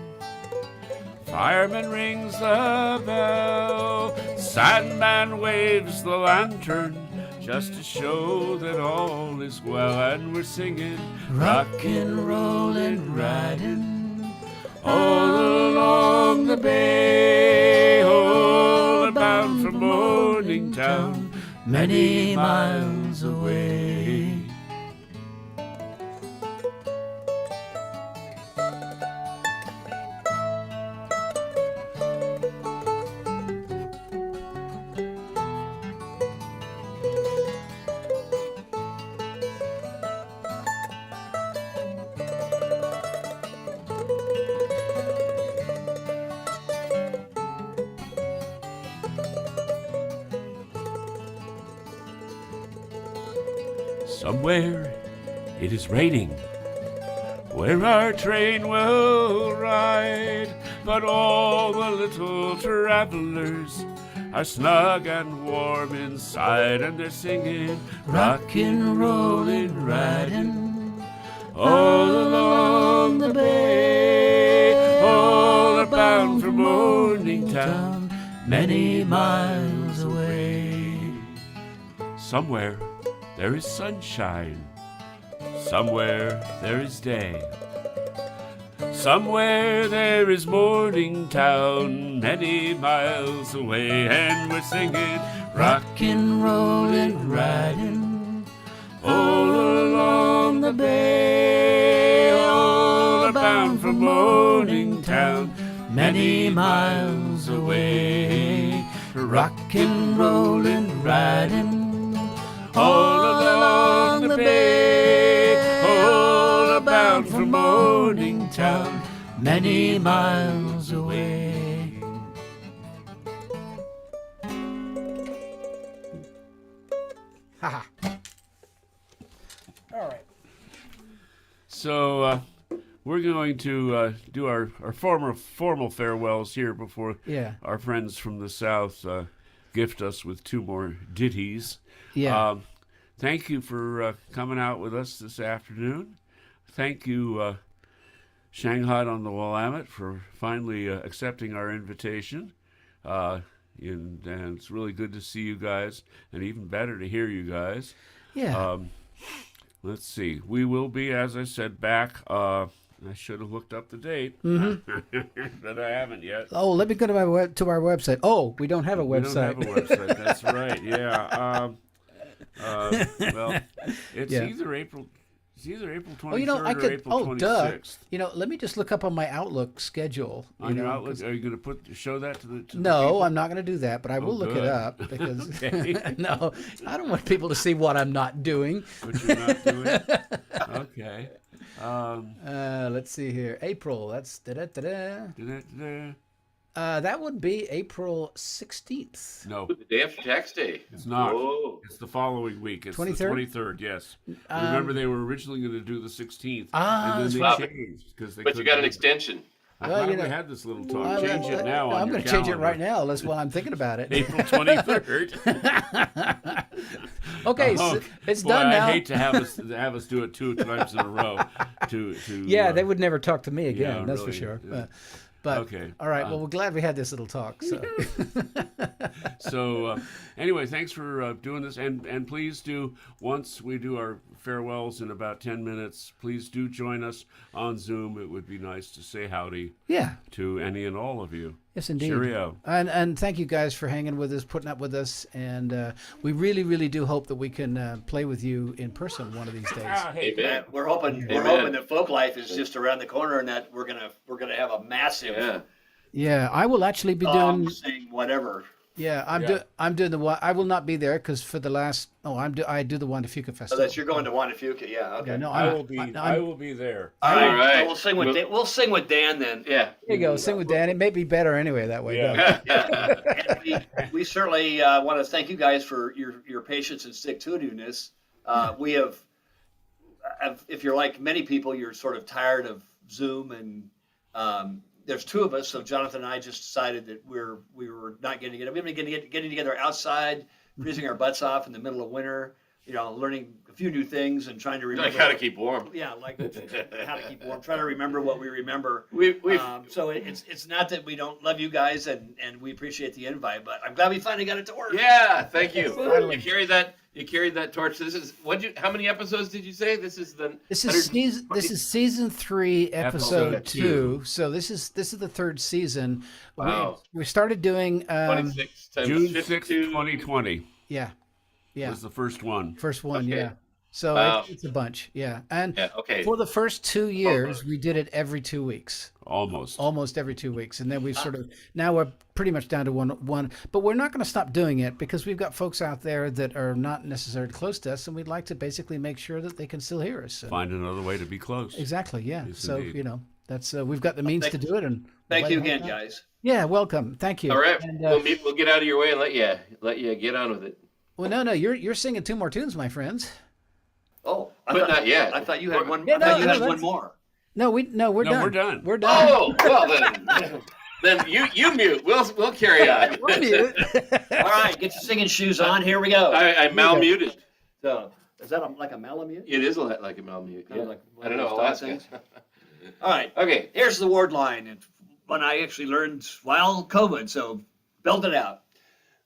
Speaker 5: fireman rings the bell, Sandman waves the lantern just to show that all is well, and we're singing rockin', rollin', riding all along the bay, all bound for Morningtown, many miles away. Somewhere it is raining, where our train will ride, but all the little travelers are snug and warm inside, and they're singing rockin', rollin', riding all along the bay, all bound for Morningtown, many miles away. Somewhere there is sunshine, somewhere there is day, somewhere there is Morningtown, many miles away, and we're singing rockin', rollin', riding all along the bay, all bound for Morningtown, many miles away, rockin', rollin', riding all along the bay, all bound for Morningtown, many miles away. All right. So we're going to do our formal farewells here before
Speaker 3: Yeah.
Speaker 5: our friends from the South gift us with 2 more ditties.
Speaker 3: Yeah.
Speaker 5: Thank you for coming out with us this afternoon. Thank you, Shanghai on the Willamette, for finally accepting our invitation. And it's really good to see you guys, and even better to hear you guys.
Speaker 3: Yeah.
Speaker 5: Let's see. We will be, as I said, back. I should have looked up the date, but I haven't yet.
Speaker 3: Oh, let me go to our website. Oh, we don't have a website.
Speaker 5: We don't have a website. That's right. Yeah. Well, it's
Speaker 3: Yeah.
Speaker 5: either April 23rd
Speaker 3: Oh, you know, I
Speaker 5: or
Speaker 3: could.
Speaker 5: April 26th.
Speaker 3: Duh. You know, let me just look up on my Outlook schedule.
Speaker 5: On your Outlook, are you going to show that to the?
Speaker 3: No,
Speaker 5: people?
Speaker 3: I'm not going to do that, but I will look it
Speaker 5: good.
Speaker 3: up because
Speaker 5: Okay.
Speaker 3: no, I don't want people to see what I'm not doing.
Speaker 5: What you're not doing? Okay.
Speaker 3: Let's see here. April. That's da-da-da-da.
Speaker 5: Da-da-da-da.
Speaker 3: That would be April 16th.
Speaker 5: No,
Speaker 6: The day after tax day.
Speaker 5: it's not.
Speaker 6: Oh.
Speaker 5: It's the following week. It's
Speaker 3: 23rd?
Speaker 5: the 23rd, yes. Remember, they were originally going to do the 16th,
Speaker 3: Ah,
Speaker 5: and
Speaker 3: that's
Speaker 5: then
Speaker 6: right.
Speaker 5: they changed because they
Speaker 6: But you
Speaker 5: couldn't
Speaker 6: got an
Speaker 5: do it.
Speaker 6: extension.
Speaker 5: I'm
Speaker 3: Well,
Speaker 5: glad
Speaker 3: you know,
Speaker 5: we had this little talk. Change it now on
Speaker 3: I'm
Speaker 5: your
Speaker 3: going to change it right
Speaker 5: calendar.
Speaker 3: now. That's why I'm thinking about it.
Speaker 5: April 23rd.
Speaker 3: Okay,
Speaker 5: Oh,
Speaker 3: so it's
Speaker 5: boy,
Speaker 3: done now.
Speaker 5: I hate to have us do it 2 times in a row.
Speaker 3: Yeah, they would never talk to me again.
Speaker 5: yeah,
Speaker 3: that's for
Speaker 5: really,
Speaker 3: sure.
Speaker 5: yeah.
Speaker 3: But
Speaker 5: Okay,
Speaker 3: all right. Well, we're glad we had this little talk. So
Speaker 5: So anyway, thanks for doing this, and please do, once we do our farewells in about 10 minutes, please do join us on Zoom. It would be nice to say howdy
Speaker 3: yeah,
Speaker 5: to any and all of you.
Speaker 3: yes, indeed.
Speaker 5: Cheerio.
Speaker 3: And thank you guys for hanging with us, putting up with us, and we really, really do hope that we can play with you in person one of these days.
Speaker 5: Hey,
Speaker 6: Amen.
Speaker 8: We're hoping that folk life is just around the corner, and that we're gonna have a massive
Speaker 6: Yeah.
Speaker 3: Yeah, I will actually be
Speaker 8: song,
Speaker 3: doing.
Speaker 8: sing, whatever.
Speaker 3: Yeah, I'm doing the one. I will not be there because for the last. Oh, I do the Wandafuka
Speaker 8: So
Speaker 3: Festival.
Speaker 8: that you're going to Wandafuka, yeah. Okay.
Speaker 3: Yeah, no,
Speaker 5: I will be.
Speaker 3: I'm-
Speaker 5: I will be there.
Speaker 8: All right.
Speaker 6: All right.
Speaker 8: So we'll sing with we'll sing with Dan then.
Speaker 6: Yeah.
Speaker 3: There you go. Sing with Dan. It may be better anyway that way.
Speaker 5: Yeah.
Speaker 8: And we certainly want to thank you guys for your patience and stick-to-itiveness. We have, if you're like many people, you're sort of tired of Zoom, and there's 2 of us, so Jonathan and I just decided that we were not getting together. We've been getting together outside, freezing our butts off in the middle of winter. You know, learning a few new things and trying to remember.
Speaker 6: Like how to keep warm.
Speaker 8: Yeah, like how to keep warm. Try to remember what we remember.
Speaker 6: We've
Speaker 8: So it's not that we don't love you guys and we appreciate the invite, but I'm glad we finally got it to work.
Speaker 6: yeah, thank you. You carried that torch. This is how many episodes did you say? This is
Speaker 3: season 3, episode
Speaker 5: Episode
Speaker 3: 2. So this is the 3rd season.
Speaker 6: Wow.
Speaker 3: We started doing
Speaker 6: 26 times
Speaker 5: June
Speaker 6: 52.
Speaker 5: 6th, 2020
Speaker 3: yeah
Speaker 5: was the first one.
Speaker 3: first one
Speaker 6: Okay.
Speaker 3: yeah. So
Speaker 6: Wow.
Speaker 3: it's a bunch and
Speaker 6: Yeah, okay.
Speaker 3: for the first 2 years we did it every 2 weeks.
Speaker 5: Almost
Speaker 3: Every 2 weeks, and then we've now we're pretty much down to one. But we're not going to stop doing it because we've got folks out there that are not necessarily close to us, and we'd like to basically make sure that they can still hear us. So,
Speaker 5: Find another way to be close.
Speaker 3: exactly, yeah.
Speaker 5: Yes,
Speaker 3: So
Speaker 5: indeed.
Speaker 3: that's we've got the means to do it, and
Speaker 8: Thank you
Speaker 3: let it
Speaker 8: again,
Speaker 3: happen.
Speaker 8: guys.
Speaker 3: Yeah, welcome. Thank you.
Speaker 6: All right.
Speaker 3: And,
Speaker 6: We'll get out of your way and let you get on with it.
Speaker 3: well, no, you're singing 2 more tunes, my friends.
Speaker 8: Oh,
Speaker 6: But not yet.
Speaker 8: I thought you had one.
Speaker 3: Yeah,
Speaker 8: I thought you
Speaker 3: no,
Speaker 8: had one
Speaker 3: that's-
Speaker 8: more.
Speaker 3: No, we're done.
Speaker 5: we're done.
Speaker 3: We're done.
Speaker 6: Oh, well then you mute. We'll carry on.
Speaker 3: We're mute.
Speaker 8: All right, get your singing shoes on. Here we go.
Speaker 6: I malmuted.
Speaker 8: So, is that like a malamute?
Speaker 6: It is like a malmute.
Speaker 8: Kind
Speaker 6: Yeah.
Speaker 8: of like one
Speaker 6: I don't
Speaker 8: of
Speaker 6: know.
Speaker 8: those
Speaker 6: I'll
Speaker 8: dog
Speaker 6: ask
Speaker 8: things?
Speaker 6: you.
Speaker 8: All right,
Speaker 6: Okay.
Speaker 8: here's the word line. It's one I actually learned while COVID, so build it out.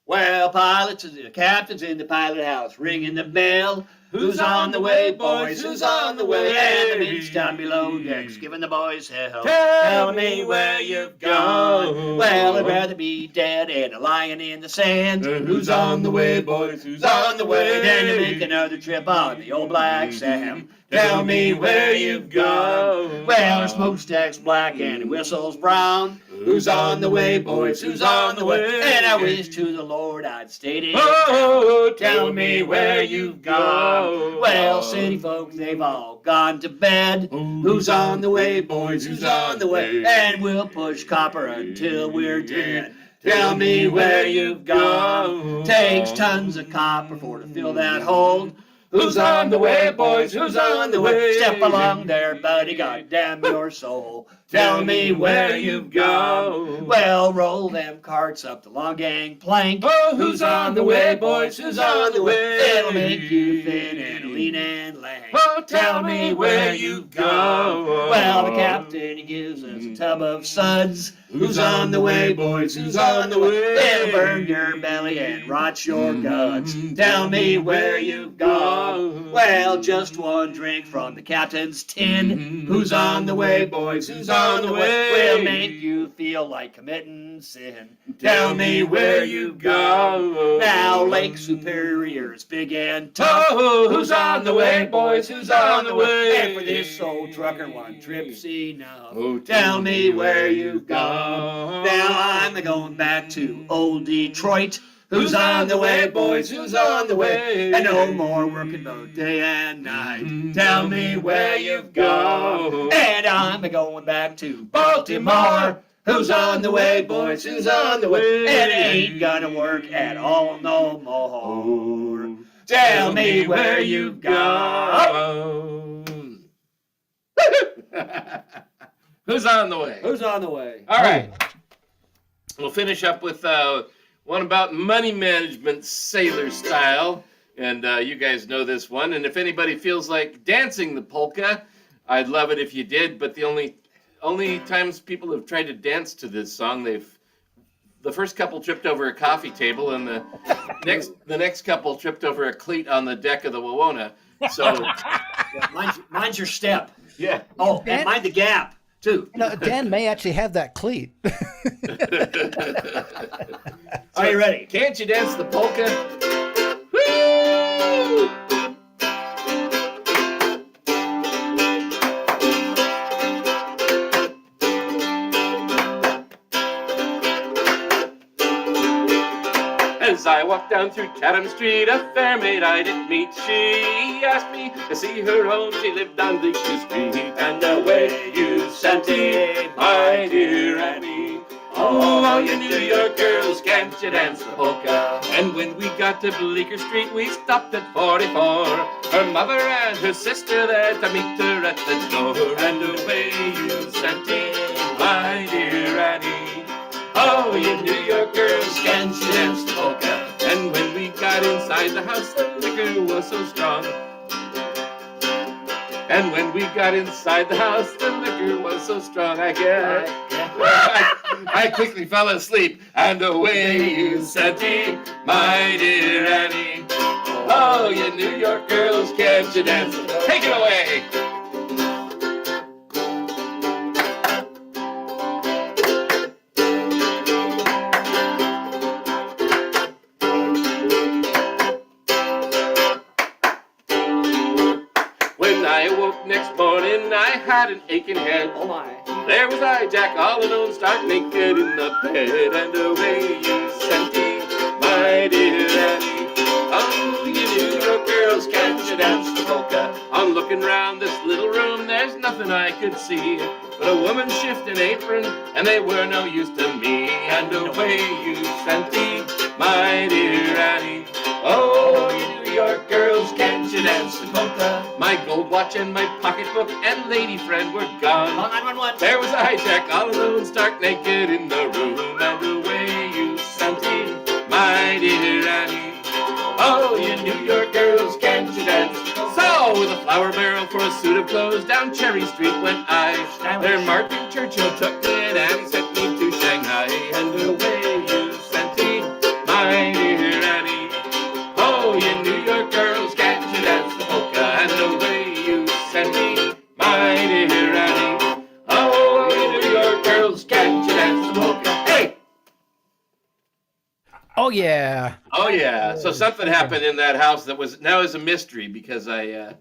Speaker 8: Well, pilots and the captains in the pilot house ringing the bell. Who's on the way, boys? Who's on the way? And the mates down below decks giving the boys hell. Tell me where you've gone. Well, I'd rather be dead and a lion in the sand. Who's on the way, boys? Who's on the way? Then to make another trip on the old Black Sam. Tell me where you've gone. Well, her smokestack's black and her whistle's brown. Who's on the way, boys? Who's on the way? And I wish to the Lord I'd stayed in.
Speaker 6: Oh,
Speaker 8: Tell me where you've gone. Well, city folk, they've all gone to bed. Who's on the way, boys? Who's on the way? And we'll push copper until we're dead. Tell me where you've gone. Takes tons of copper for to fill that hole. Who's on the way, boys? Who's on the way? Step along there, buddy, goddamn your soul. Tell me where you've gone. Well, roll them carts up the long gangplank.
Speaker 6: Oh,
Speaker 8: Who's on the way, boys? Who's on the way? It'll make you thin and lean and lank.
Speaker 6: Oh, tell me where you've gone.
Speaker 8: Well, the captain, he gives us a tub of suds. Who's on the way, boys? Who's on the way? It'll burn your belly and rot your guts. Tell me where you've gone. Well, just one drink from the captain's tin. Who's on the way, boys? Who's on the way? Will make you feel like committing sin. Tell me where you've gone. Now Lake Superior's big and tough.
Speaker 6: Oh, who's on the way, boys? Who's on the way?
Speaker 8: And for this old trucker, one trip's enough.
Speaker 6: Oh,
Speaker 8: Tell me where you've gone. Now I'm going back to old Detroit. Who's on the way, boys? Who's on the way? And no more working both day and night. Tell me where you've gone. And I'm going back to Baltimore. Who's on the way, boys? Who's on the way? It ain't gonna work at all no more. Tell me where you've gone.
Speaker 6: Who's on the way?
Speaker 8: Who's on the way?
Speaker 6: All right. We'll finish up with one about money management, sailor style. And you guys know this one. And if anybody feels like dancing the polka, I'd love it if you did. But the only times people have tried to dance to this song, the first couple tripped over a coffee table, and the next couple tripped over a cleat on the deck of the Wawona. So
Speaker 8: Mine's your step.
Speaker 6: yeah.
Speaker 8: Oh, and mind the gap, too.
Speaker 9: No, Dan may actually have that cleat.
Speaker 8: Are you ready?
Speaker 6: Can't you dance the polka? Woo! As I walked down through Chatham Street, a fair maid I did meet. She asked me to see her home. She lived on Bleecker Street. And away you sent me, my dear Annie. Oh, all you New York girls, can't you dance the polka? And when we got to Bleecker Street, we stopped at 44. Her mother and her sister there to meet her at the door. And away you sent me, my dear Annie. Oh, you New York girls, can't you dance the polka? And when we got inside the house, the liquor was so strong. And when we got inside the house, the liquor was so strong, I quickly fell asleep, and away you sent me, my dear Annie. Oh, you New York girls, can't you dance? Take it away! I awoke next morning, I had an aching head.
Speaker 8: Oh my.
Speaker 6: There was I, Jack, all alone, stark naked in the bed. And away you sent me, my dear Annie. Oh, you New York girls, can't you dance the polka? On looking round this little room, there's nothing I could see but a woman's shift and apron, and they were no use to me. And away you sent me, my dear Annie. Oh, you New York girls, can't you dance the polka? My gold watch and my pocketbook and lady friend were gone.
Speaker 8: 911.
Speaker 6: There was I, Jack, all alone, stark naked in the room. And away you sent me, my dear Annie. Oh, you New York girls, can't you dance? So, with a flour barrel for a suit of clothes, down Cherry Street went I. There Martin Churchill took me and Annie sent me to Shanghai. And away you sent me, my dear Annie. Oh, you New York girls, can't you dance the polka? And away you sent me, my dear Annie. Oh, you New York girls, can't you dance the polka? Hey!
Speaker 9: Oh, yeah.
Speaker 6: Oh, yeah. So something happened in that house that was now is a mystery because that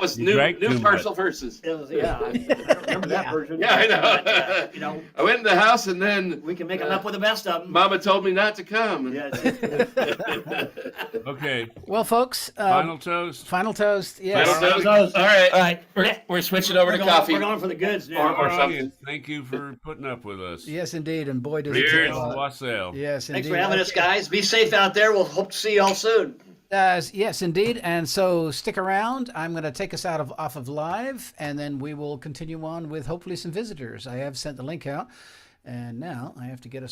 Speaker 6: was new partial verses.
Speaker 8: It was, yeah, I don't remember that version.
Speaker 6: Yeah, I know.
Speaker 8: But,
Speaker 6: I went in the house and then
Speaker 8: we can make them up with the best of them.
Speaker 6: Mama told me not to come.
Speaker 8: Yeah,
Speaker 3: Okay.
Speaker 9: Well, folks.
Speaker 3: Final toast.
Speaker 9: Final toast. Yes.
Speaker 6: Final toast. All right.
Speaker 8: All right.
Speaker 6: We're switching over to coffee.
Speaker 8: We're going for the goods now.
Speaker 6: Or something.
Speaker 3: Thank you for putting up with us.
Speaker 9: Yes, indeed. And boy, does
Speaker 6: Cheers.
Speaker 9: it.
Speaker 3: Wassail.
Speaker 9: Yes, indeed.
Speaker 8: Thanks for having us, guys. Be safe out there. We'll hope to see you all soon.
Speaker 3: Yes, indeed. And so stick around. I'm going to take us off of live, and then we will continue on with hopefully some visitors. I have sent the link out, and now I have to get us